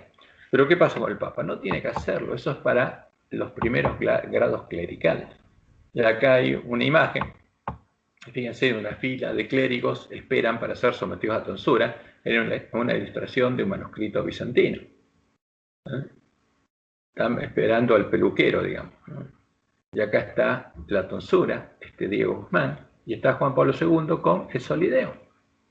Pero ¿qué pasa con el Papa? No tiene que hacerlo, eso es para los primeros grados clericales. Y acá hay una imagen, fíjense, una fila de clérigos esperan para ser sometidos a tonsura en una ilustración de un manuscrito bizantino. Están esperando al peluquero, digamos. Y acá está la tonsura, Diego Guzmán, y está Juan Pablo II con el solideo.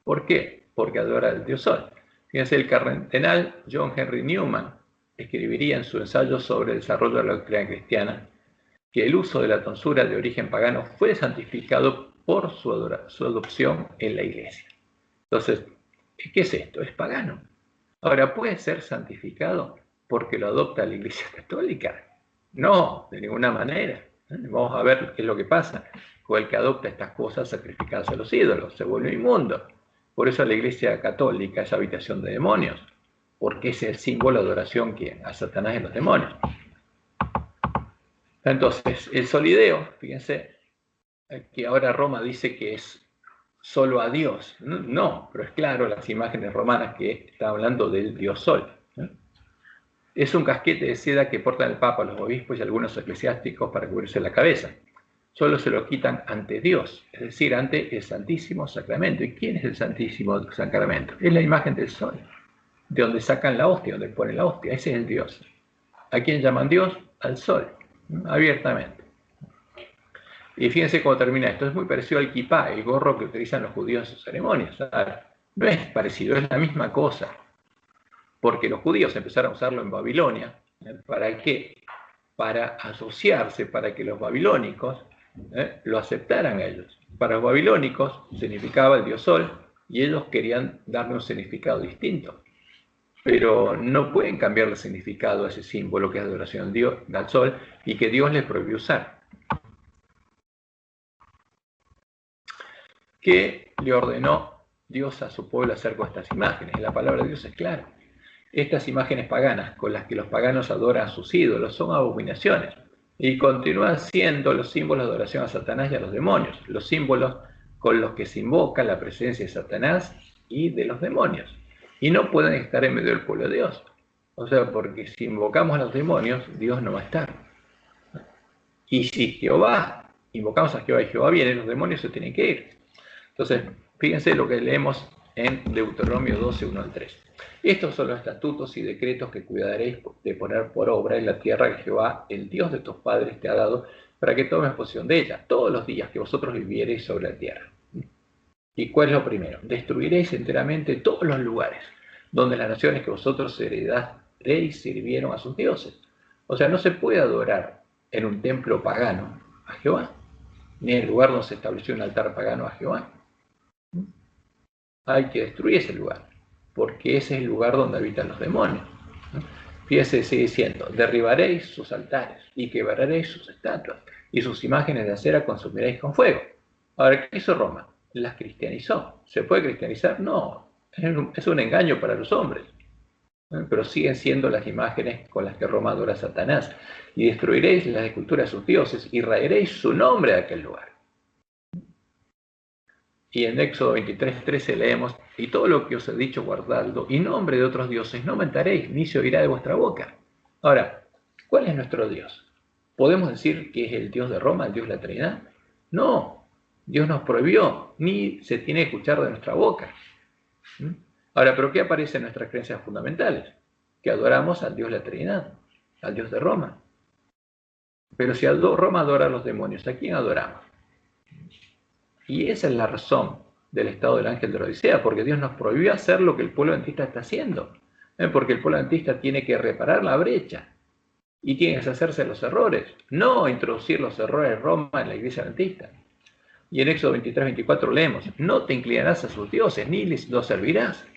¿Por qué? Porque adora al dios sol. Fíjense, el cardenal John Henry Newman escribiría en su ensayo sobre el desarrollo de la doctrina cristiana que el uso de la tonsura de origen pagano fue santificado por su adopción en la iglesia. Entonces, ¿qué es esto? Es pagano. Ahora, ¿puede ser santificado porque lo adopta la iglesia católica? No, de ninguna manera. Vamos a ver qué es lo que pasa con el que adopta estas cosas sacrificadas a los ídolos, se vuelve inmundo. Por eso la iglesia católica es habitación de demonios, porque es el símbolo de adoración a Satanás y los demonios. Entonces, el solideo, fíjense, que ahora Roma dice que es solo a Dios. No, pero es claro, las imágenes romanas que están hablando del dios sol. Es un casquete de seda que portan el Papa, los obispos y algunos eclesiásticos para cubrirse la cabeza. Solo se lo quitan ante Dios, es decir, ante el Santísimo Sacramento. ¿Y quién es el Santísimo Sacramento? Es la imagen del sol, de donde sacan la hostia, donde ponen la hostia. Ese es el Dios. ¿A quién llaman Dios? Al sol, abiertamente. Y fíjense cómo termina esto. Es muy parecido al kipá, el gorro que utilizan los judíos en sus ceremonias. No es parecido, es la misma cosa. Porque los judíos empezaron a usarlo en Babilonia. ¿Para qué? Para asociarse, para que los babilónicos lo aceptaran a ellos. Para los babilónicos significaba el dios sol y ellos querían darle un significado distinto. Pero no pueden cambiar el significado a ese símbolo que es adoración al sol y que Dios les prohibió usar. ¿Qué le ordenó Dios a su pueblo hacer con estas imágenes? La palabra de Dios es clara. Estas imágenes paganas con las que los paganos adoran a sus ídolos son abominaciones y continúan siendo los símbolos de adoración a Satanás y a los demonios, los símbolos con los que se invoca la presencia de Satanás y de los demonios. Y no pueden estar en medio del pueblo de Dios. O sea, porque si invocamos a los demonios, Dios no va a estar. Y si invocamos a Jehová y Jehová viene, los demonios se tienen que ir. Entonces, fíjense lo que leemos en Deuteronomio 12, 1 al 3. Estos son los estatutos y decretos que cuidaréis de poner por obra en la tierra que Jehová, el Dios de tus padres, te ha dado, para que tomes posesión de ella, todos los días que vosotros viviereis sobre la tierra. ¿Y cuál es lo primero? Destruiréis enteramente todos los lugares donde las naciones que vosotros heredaréis sirvieron a sus dioses. O sea, no se puede adorar en un templo pagano a Jehová, ni en el lugar donde se estableció un altar pagano a Jehová. Hay que destruir ese lugar, porque ese es el lugar donde habitan los demonios. Fíjese, sigue diciendo, derribaréis sus altares y quebraréis sus estatuas y sus imágenes de acera consumiréis con fuego. Ahora, ¿qué hizo Roma? Las cristianizó. ¿Se puede cristianizar? No, es un engaño para los hombres. Pero siguen siendo las imágenes con las que Roma adora a Satanás. Y destruiréis las esculturas de sus dioses y raeréis su nombre de aquel lugar. Y en Éxodo 23, 13 leemos, y todo lo que os he dicho guardadlo, y nombre de otros dioses no mentaréis, ni se oirá de vuestra boca. Ahora, ¿cuál es nuestro Dios? ¿Podemos decir que es el Dios de Roma, el Dios de la Trinidad? No, Dios nos prohibió, ni se tiene que escuchar de nuestra boca. Ahora, ¿pero qué aparece en nuestras creencias fundamentales? Que adoramos al Dios de la Trinidad, al Dios de Roma. Pero si Roma adora a los demonios, ¿a quién adoramos? Y esa es la razón del estado del ángel de la Odisea, porque Dios nos prohibió hacer lo que el pueblo adventista está haciendo. Porque el pueblo adventista tiene que reparar la brecha y tiene que deshacerse de los errores, no introducir los errores de Roma en la iglesia adventista. Y en Éxodo 23, 24 leemos, no te inclinarás a sus dioses, ni los servirás.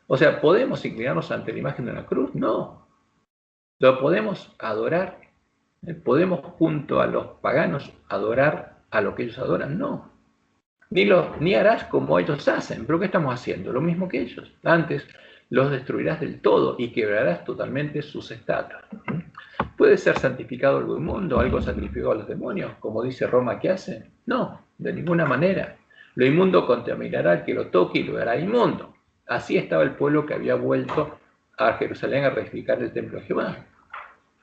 O sea, ¿podemos inclinarnos ante la imagen de una cruz? No. ¿Lo podemos adorar? ¿Podemos junto a los paganos adorar a lo que ellos adoran? No. Ni harás como ellos hacen. ¿Pero qué estamos haciendo? Lo mismo que ellos. Antes los destruirás del todo y quebrarás totalmente sus estatuas. ¿Puede ser santificado algo inmundo, algo sacrificado a los demonios, como dice Roma que hace? No, de ninguna manera. Lo inmundo contaminará al que lo toque y lo hará inmundo. Así estaba el pueblo que había vuelto a Jerusalén a reedificar el templo de Jehová.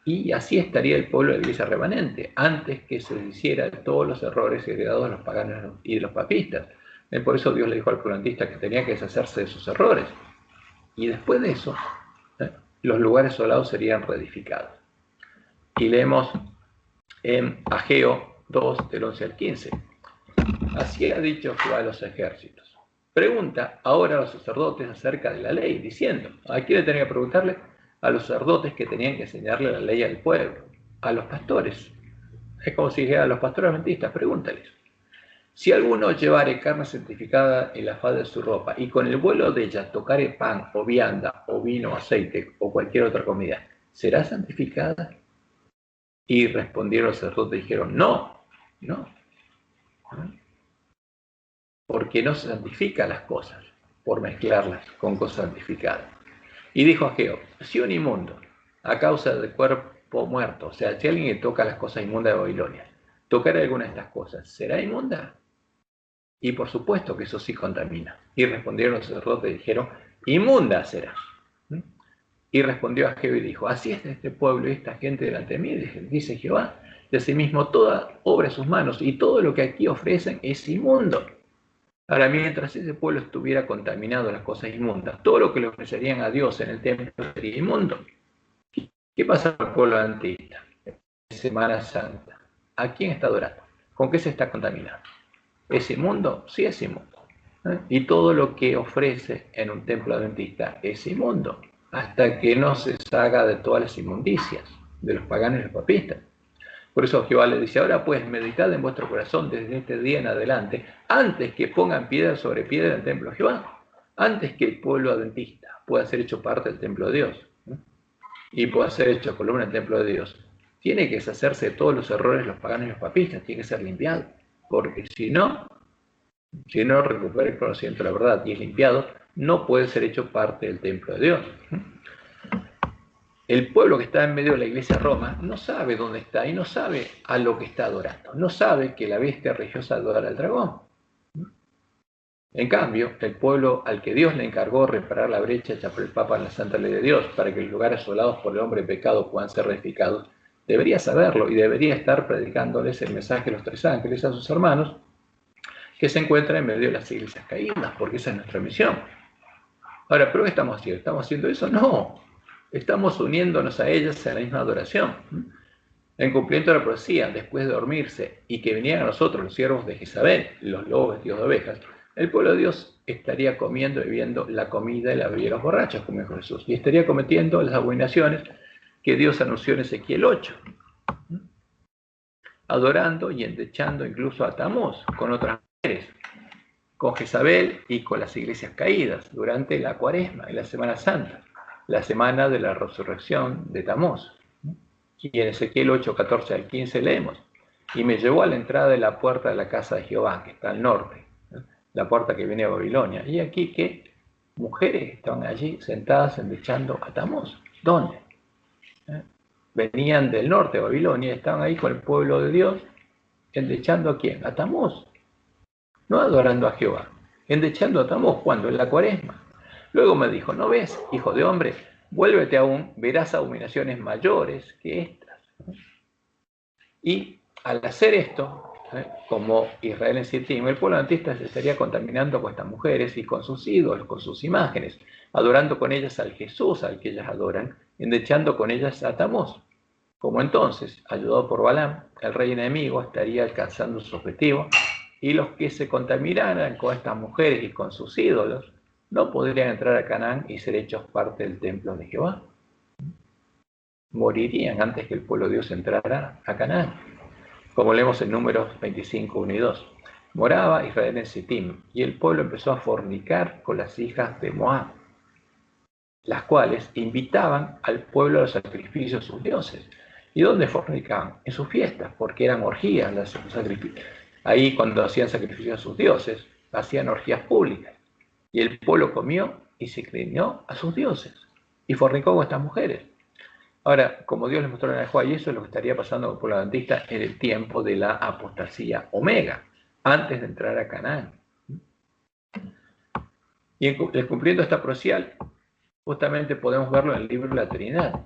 Y así estaría el pueblo de la iglesia remanente, antes que se hiciera todos los errores heredados de los paganos y de los papistas. Por eso Dios le dijo al plurantista que tenía que deshacerse de sus errores. Y después de eso, los lugares asolados serían reedificados. Y leemos en Ageo 2, del 11 al 15. Así ha dicho Jehová de los ejércitos. Pregunta ahora a los sacerdotes acerca de la ley, diciendo, ¿a quién le tenía que preguntarle? A los sacerdotes que tenían que enseñarle la ley al pueblo, a los pastores. Es como si dijera a los pastores adventistas, pregúntales. Si alguno llevare carne santificada en la falda de su ropa y con el vuelo de ella tocare pan o vianda o vino o aceite o cualquier otra comida, ¿será santificada? Y respondieron los sacerdotes y dijeron, no. Porque no se santifica las cosas por mezclarlas con cosas santificadas. Y dijo Ageo, si un inmundo, a causa del cuerpo muerto, o sea, si alguien que toca las cosas inmundas de Babilonia, tocara alguna de estas cosas, ¿será inmunda? Y por supuesto que eso sí contamina. Y respondieron los sacerdotes y dijeron, inmunda será. Y respondió Ageo y dijo, así es este pueblo y esta gente delante de mí, dice Jehová, de asimismo toda obra de sus manos y todo lo que aquí ofrecen es inmundo. Ahora, mientras ese pueblo estuviera contaminado de las cosas inmundas, todo lo que le ofrecerían a Dios en el templo sería inmundo. ¿Qué pasa con el pueblo adventista? Semana Santa. ¿A quién está adorando? ¿Con qué se está contaminando? ¿Es inmundo? Sí es inmundo. Y todo lo que ofrece en un templo adventista es inmundo, hasta que no se salga de todas las inmundicias de los paganos y los papistas. Por eso Jehová le dice, ahora pues meditad en vuestro corazón desde este día en adelante, antes que pongan piedra sobre piedra en el templo de Jehová, antes que el pueblo adventista pueda ser hecho parte del templo de Dios, y pueda ser hecho columna del templo de Dios, tiene que deshacerse de todos los errores de los paganos y los papistas, tiene que ser limpiado, porque si no recupera el conocimiento de la verdad y es limpiado, no puede ser hecho parte del templo de Dios. El pueblo que está en medio de la iglesia Roma no sabe dónde está y no sabe a lo que está adorando. No sabe que la bestia religiosa adora al dragón. En cambio, el pueblo al que Dios le encargó reparar la brecha hecha por el Papa en la Santa Ley de Dios para que los lugares asolados por el hombre en pecado puedan ser reedificados, debería saberlo y debería estar predicándoles el mensaje de los tres ángeles a sus hermanos que se encuentran en medio de las iglesias caídas, porque esa es nuestra misión. Ahora, ¿pero qué estamos haciendo? ¿Estamos haciendo eso? No. Estamos uniéndonos a ellas en la misma adoración. En cumplimiento de la profecía, después de dormirse y que vinieran a nosotros los siervos de Jezabel, los lobos vestidos de ovejas, el pueblo de Dios estaría comiendo y bebiendo la comida y la bebida de los borrachos, como dijo Jesús, y estaría cometiendo las abominaciones que Dios anunció en Ezequiel 8, adorando y endechando incluso a Tamuz con otras mujeres, con Jezabel y con las iglesias caídas durante la Cuaresma y la Semana Santa, la semana de la resurrección de Tamuz. Y en Ezequiel 8, 14 al 15 leemos, y me llevó a la entrada de la puerta de la casa de Jehová, que está al norte, la puerta que viene a Babilonia. Y aquí que mujeres estaban allí sentadas endechando a Tamuz. ¿Dónde? Venían del norte de Babilonia, estaban ahí con el pueblo de Dios, endechando ¿a quién? A Tamuz. No adorando a Jehová, endechando a Tamuz. ¿Cuándo? En la Cuaresma. Luego me dijo, ¿no ves, hijo de hombre? Vuélvete aún, verás abominaciones mayores que estas. Y al hacer esto, como Israel en Sittim, el pueblo adventista se estaría contaminando con estas mujeres y con sus ídolos, con sus imágenes, adorando con ellas al Jesús al que ellas adoran, endechando con ellas a Tamuz. Como entonces, ayudado por Balaam, el rey enemigo estaría alcanzando su objetivo, y los que se contaminaran con estas mujeres y con sus ídolos no podrían entrar a Canaán y ser hechos parte del templo de Jehová. Morirían antes que el pueblo de Dios entrara a Canaán. Como leemos en Números 25, 1 y 2. Moraba Israel en Sittim, y el pueblo empezó a fornicar con las hijas de Moab. las cuales invitaban al pueblo a los sacrificios de sus dioses. ¿Y dónde fornicaban? En sus fiestas, porque eran orgías los sacrificios. Ahí cuando hacían sacrificios a sus dioses, hacían orgías públicas. Y el pueblo comió y se creyó a sus dioses. Y fornicó con estas mujeres. Ahora, como Dios les mostró en el Juá, y eso es lo que estaría pasando con el pueblo adventista en el tiempo de la apostasía omega, antes de entrar a Canaán. Y el cumplimiento de esta profecía, justamente podemos verlo en el libro La Trinidad,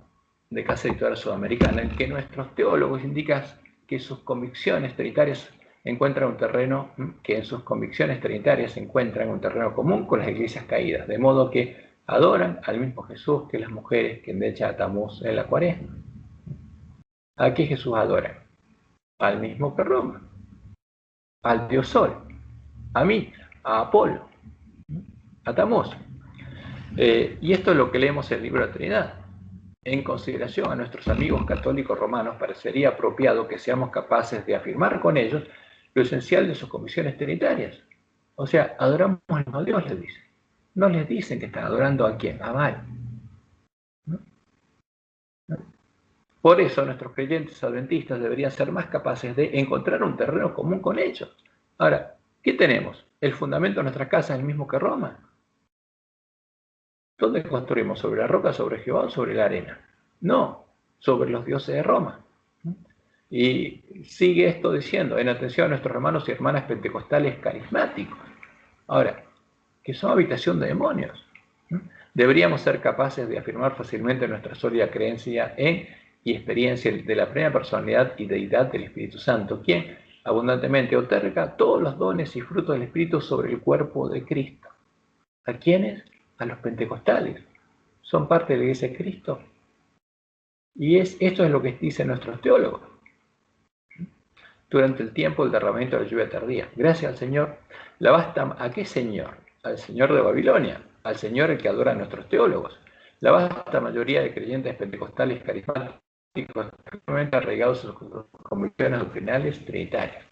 de Casa Editorial Sudamericana, en que nuestros teólogos indican que sus convicciones trinitarias encuentran un terreno, que en sus convicciones trinitarias encuentran un terreno común con las iglesias caídas, de modo que adoran al mismo Jesús que las mujeres que endechan a Tamuz en la Cuaresma. ¿A qué Jesús adora? Al mismo que Roma, al Dios Sol, a mí, a Apolo, a Tamuz. Y esto es lo que leemos en el libro de la Trinidad. En consideración a nuestros amigos católicos romanos, parecería apropiado que seamos capaces de afirmar con ellos lo esencial de sus convicciones trinitarias. O sea, adoramos al mismo Dios, les dicen. No les dicen que están adorando a quién, a Baal. ¿No? Por eso nuestros creyentes adventistas deberían ser más capaces de encontrar un terreno común con ellos. Ahora, ¿qué tenemos? ¿El fundamento de nuestra casa es el mismo que Roma? ¿Dónde construimos? ¿Sobre la roca, sobre Jehová o sobre la arena? No, sobre los dioses de Roma. Y sigue esto diciendo, en atención a nuestros hermanos y hermanas pentecostales carismáticos. Ahora, que son habitación de demonios. Deberíamos ser capaces de afirmar fácilmente nuestra sólida creencia en y experiencia de la plena personalidad y deidad del Espíritu Santo, quien abundantemente otorga todos los dones y frutos del Espíritu sobre el cuerpo de Cristo. ¿A quiénes? A los pentecostales. Son parte de la Iglesia de Cristo. Y esto es lo que dicen nuestros teólogos. Durante el tiempo del derramamiento de la lluvia tardía. Gracias al Señor. ¿A qué Señor? Al Señor de Babilonia, al Señor el que adora a nuestros teólogos. La vasta mayoría de creyentes pentecostales carismáticos firmemente arraigados en sus convicciones doctrinales trinitarias.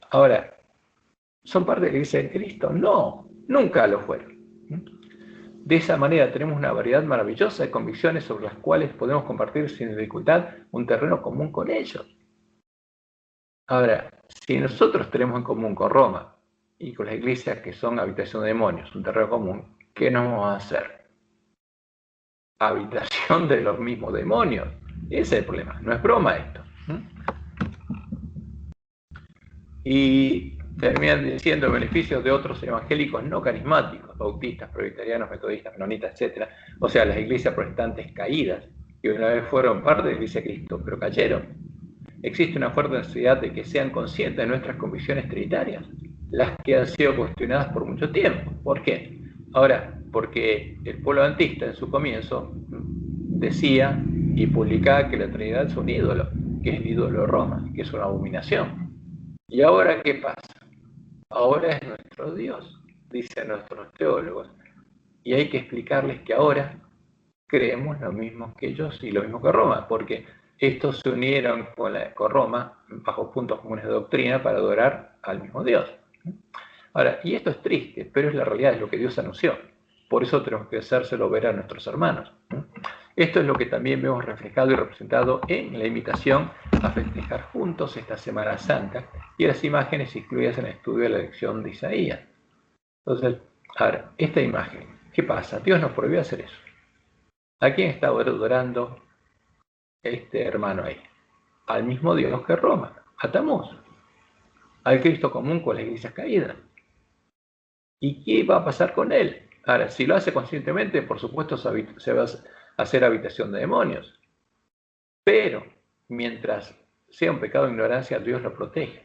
Ahora, ¿son parte de la Iglesia de Cristo? No, nunca lo fueron. De esa manera tenemos una variedad maravillosa de convicciones sobre las cuales podemos compartir sin dificultad un terreno común con ellos. Ahora, si nosotros tenemos en común con Roma y con las iglesias que son habitación de demonios, un terreno común, ¿qué nos vamos a hacer? Habitación de los mismos demonios. Ese es el problema, no es broma esto. Y terminan diciendo beneficios de otros evangélicos no carismáticos, bautistas, presbiterianos, metodistas, menonitas, etc. O sea, las iglesias protestantes caídas, que una vez fueron parte de la Iglesia de Cristo, pero cayeron. Existe una fuerte necesidad de que sean conscientes de nuestras convicciones trinitarias, las que han sido cuestionadas por mucho tiempo. ¿Por qué? Ahora, porque el pueblo adventista en su comienzo decía y publicaba que la Trinidad es un ídolo, que es el ídolo de Roma, que es una abominación. ¿Y ahora qué pasa? Ahora es nuestro Dios, dicen nuestros teólogos. Y hay que explicarles que ahora creemos lo mismo que ellos y lo mismo que Roma, porque estos se unieron con Roma bajo puntos comunes de doctrina para adorar al mismo Dios. Ahora, y esto es triste, pero es la realidad, es lo que Dios anunció. Por eso tenemos que hacérselo ver a nuestros hermanos. Esto es lo que también vemos reflejado y representado en la invitación a festejar juntos esta Semana Santa y las imágenes incluidas en el estudio de la lección de Isaías. Entonces, ahora, esta imagen, ¿qué pasa? Dios nos prohibió hacer eso. ¿A quién está adorando este hermano ahí? Al mismo Dios que Roma, a Tamuz, al Cristo común con las iglesias caídas. ¿Y qué va a pasar con él? Ahora, si lo hace conscientemente, por supuesto se va a hacer habitación de demonios. Pero, mientras sea un pecado de ignorancia, Dios lo protege.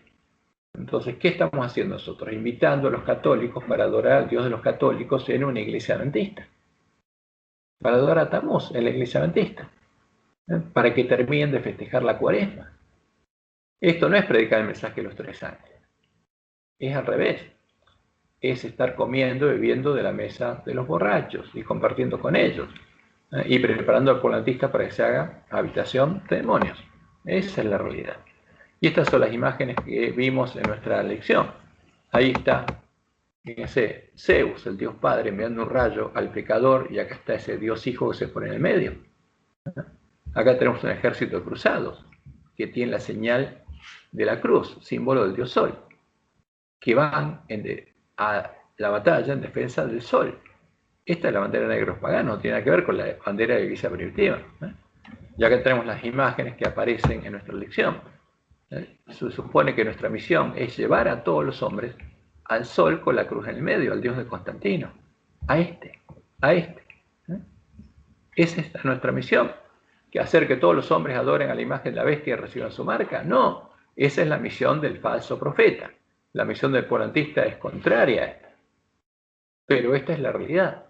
Entonces, ¿qué estamos haciendo nosotros? Invitando a los católicos para adorar al Dios de los católicos en una iglesia adventista. Para adorar a Tamuz en la iglesia adventista. Para que terminen de festejar la Cuaresma. Esto no es predicar el mensaje de los 3 ángeles. Es al revés. Es estar comiendo y bebiendo de la mesa de los borrachos y compartiendo con ellos. Y preparando al pueblo adventista para que se haga habitación de demonios. Esa es la realidad. Y estas son las imágenes que vimos en nuestra lección. Ahí está Fíjense, Zeus, el Dios Padre, enviando un rayo al pecador, y acá está ese Dios Hijo que se pone en el medio. Acá tenemos un ejército de cruzados que tiene la señal de la cruz, símbolo del Dios Sol, que van a la batalla en defensa del Sol. Esta es la bandera de negros paganos, no tiene nada que ver con la bandera de la iglesia primitiva. Ya que tenemos las imágenes que aparecen en nuestra lección. Se supone que nuestra misión es llevar a todos los hombres al Sol con la cruz en el medio, al Dios de Constantino, a este. Esa es nuestra misión. ¿Que hacer que todos los hombres adoren a la imagen de la bestia y reciban su marca? No, esa es la misión del falso profeta. La misión del polantista es contraria a esta. Pero esta es la realidad.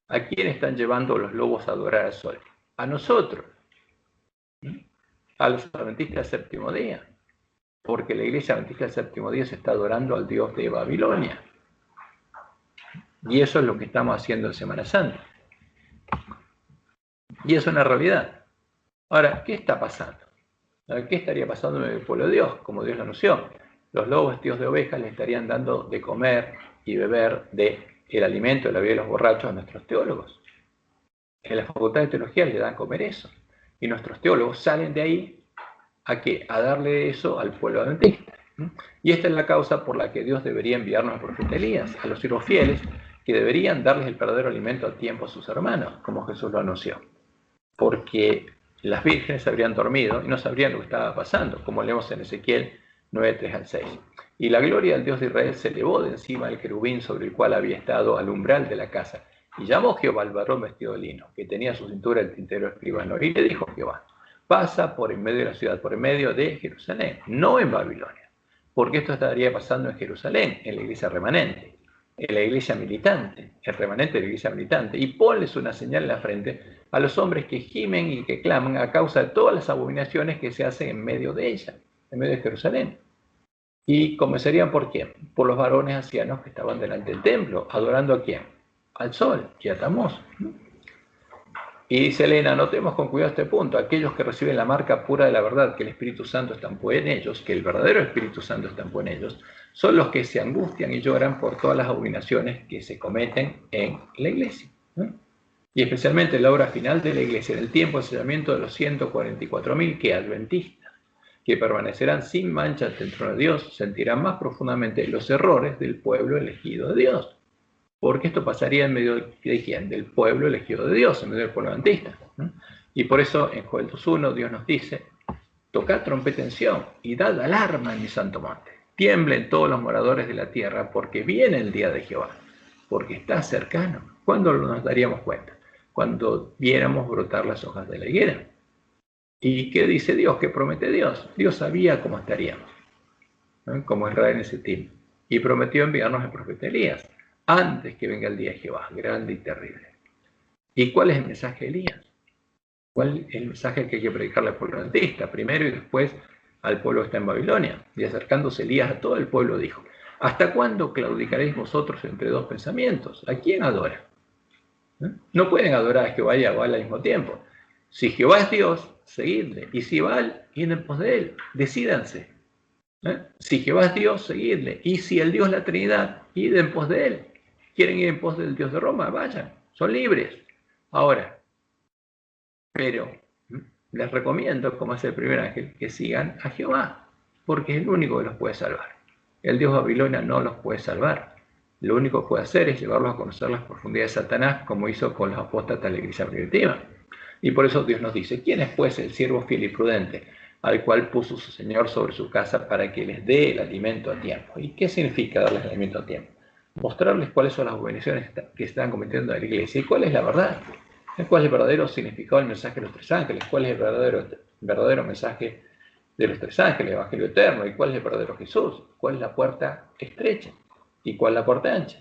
¿A quién están llevando los lobos a adorar al Sol? A nosotros. A los adventistas del séptimo día. Porque la iglesia adventista del séptimo día se está adorando al Dios de Babilonia. Y eso es lo que estamos haciendo en Semana Santa. Y es una realidad. Ahora, ¿qué está pasando? ¿Qué estaría pasando en el pueblo de Dios, como Dios lo anunció? Los lobos vestidos de ovejas le estarían dando de comer y beber del alimento de la vida de los borrachos a nuestros teólogos. En la facultad de teología les dan a comer eso. Y nuestros teólogos salen de ahí ¿a qué? A darle eso al pueblo adventista. Y esta es la causa por la que Dios debería enviarnos al profeta Elías, a los siervos fieles, que deberían darles el verdadero alimento a tiempo a sus hermanos, como Jesús lo anunció. Porque las vírgenes habrían dormido y no sabrían lo que estaba pasando, como leemos en Ezequiel 9:3-6. Y la gloria del Dios de Israel se elevó de encima del querubín sobre el cual había estado al umbral de la casa. Y llamó Jehová al varón vestido de lino, que tenía a su cintura el tintero escribano. Y le dijo Jehová: pasa por en medio de la ciudad, por en medio de Jerusalén, no en Babilonia. Porque esto estaría pasando en Jerusalén, en la iglesia remanente, en la iglesia militante, el remanente de la iglesia militante. Y ponles una señal en la frente a los hombres que gimen y que claman a causa de todas las abominaciones que se hacen en medio de ella, en medio de Jerusalén. Y comenzarían por quién? Por los varones ancianos que estaban delante del templo, adorando a quién? Al sol y a Tamuz. Y dice Elena, notemos con cuidado este punto: aquellos que reciben la marca pura de la verdad, que el Espíritu Santo estampó en ellos, que el verdadero Espíritu Santo estampó en ellos, son los que se angustian y lloran por todas las abominaciones que se cometen en la iglesia. Y especialmente en la obra final de la iglesia, en el tiempo de sellamiento de los 144.000 que adventistas, que permanecerán sin mancha ante el trono de Dios, sentirán más profundamente los errores del pueblo elegido de Dios. Porque esto pasaría en medio de quién? Del pueblo elegido de Dios, en medio del pueblo adventista. Y por eso en Joel 2:1 Dios nos dice: tocad trompeta en Sión y dad alarma en mi santo monte. Tiemblen todos los moradores de la tierra, porque viene el día de Jehová, porque está cercano. ¿Cuándo nos daríamos cuenta? Cuando viéramos brotar las hojas de la higuera. ¿Y qué dice Dios? ¿Qué promete Dios? Dios sabía cómo estaríamos, como Israel en ese tiempo, y prometió enviarnos al profeta Elías antes que venga el día de Jehová, grande y terrible. ¿Y cuál es el mensaje de Elías? ¿Cuál es el mensaje que hay que predicarle al pueblo adventista? Primero y después al pueblo que está en Babilonia. Y acercándose Elías a todo el pueblo dijo: ¿hasta cuándo claudicaréis vosotros entre dos pensamientos? ¿A quién adora? No pueden adorar a Jehová y a Baal al mismo tiempo. Si Jehová es Dios, seguidle. Y si Baal, id en pos de él. Decídanse. Si Jehová es Dios, seguidle. Y si el Dios es la Trinidad, id en pos de él. ¿Quieren ir en pos del Dios de Roma? Vayan, son libres. Ahora, pero les recomiendo, como hace el primer ángel, que sigan a Jehová, porque es el único que los puede salvar. El Dios de Babilonia no los puede salvar. Lo único que puede hacer es llevarlos a conocer las profundidades de Satanás, como hizo con los apóstatas de la iglesia primitiva. Y por eso Dios nos dice: ¿quién es pues el siervo fiel y prudente, al cual puso su Señor sobre su casa para que les dé el alimento a tiempo? ¿Y qué significa darles el alimento a tiempo? Mostrarles cuáles son las abominaciones que están cometiendo en la iglesia y cuál es la verdad. ¿Cuál es el verdadero significado del mensaje de los tres ángeles? ¿Cuál es el verdadero mensaje de los tres ángeles, el Evangelio eterno? ¿Y cuál es el verdadero Jesús? ¿Cuál es la puerta estrecha? ¿Y cuál es la puerta ancha?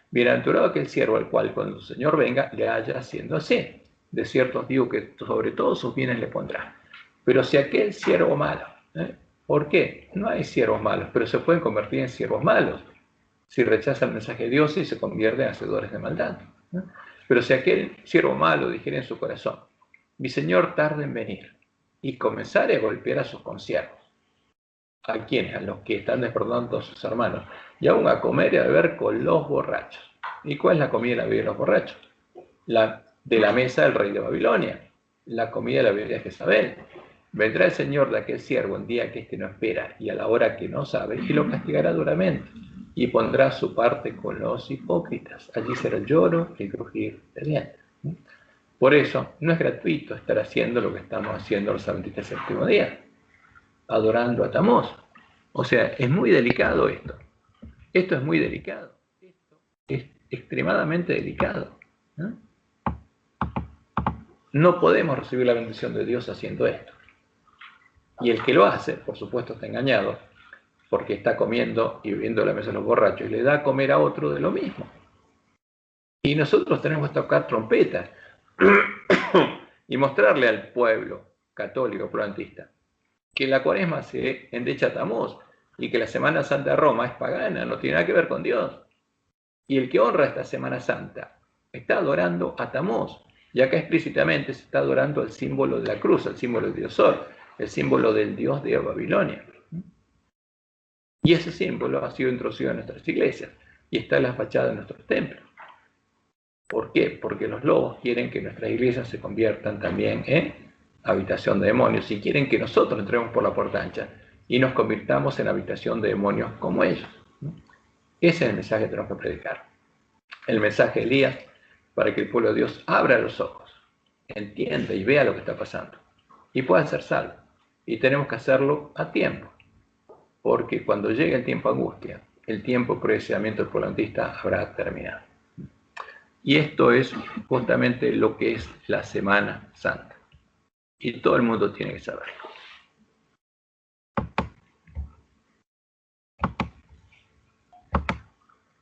Bienaventurado aquel siervo al cual cuando su Señor venga le haya haciendo así. De cierto os digo que sobre todos sus bienes le pondrá. Pero si aquel siervo malo, ¿por qué? No hay siervos malos, pero se pueden convertir en siervos malos si rechazan el mensaje de Dios y se convierten en hacedores de maldad. Pero si aquel siervo malo dijera en su corazón: mi Señor tarda en venir, y comenzare a golpear a sus consiervos, ¿A quiénes? A los que están despertando todos sus hermanos. Y aún a comer y a beber con los borrachos. ¿Y cuál es la comida y la bebida de los borrachos? La de la mesa del rey de Babilonia. La comida y la bebida de Jezabel. Vendrá el Señor de aquel siervo en día que éste no espera y a la hora que no sabe, y lo castigará duramente. Y pondrá su parte con los hipócritas. Allí será el lloro y el crujir de dientes. Por eso, no es gratuito estar haciendo lo que estamos haciendo los adventistas del séptimo día, adorando a Tamuz. O sea, es muy delicado esto. Esto es muy delicado. Esto es extremadamente delicado. No podemos recibir la bendición de Dios haciendo esto. Y el que lo hace, por supuesto, está engañado, porque está comiendo y bebiendo la mesa de los borrachos y le da a comer a otro de lo mismo. Y nosotros tenemos que tocar trompetas y mostrarle al pueblo católico plurantista que la cuaresma se endecha a Tamuz y que la Semana Santa de Roma es pagana, no tiene nada que ver con Dios. Y el que honra esta Semana Santa está adorando a Tamuz. Y acá explícitamente se está adorando al símbolo de la cruz, al símbolo de Diosor, el símbolo del dios de Babilonia. Y ese símbolo ha sido introducido en nuestras iglesias y está en las fachadas de nuestros templos. ¿Por qué? Porque los lobos quieren que nuestras iglesias se conviertan también en habitación de demonios y quieren que nosotros entremos por la puerta ancha y nos convirtamos en habitación de demonios como ellos. Ese es el mensaje que tenemos que predicar. El mensaje de Elías para que el pueblo de Dios abra los ojos, entienda y vea lo que está pasando y pueda ser salvo. Y tenemos que hacerlo a tiempo, porque cuando llegue el tiempo de angustia, el tiempo de procesamiento del pueblo adventista habrá terminado. Y esto es justamente lo que es la Semana Santa. Y todo el mundo tiene que saberlo.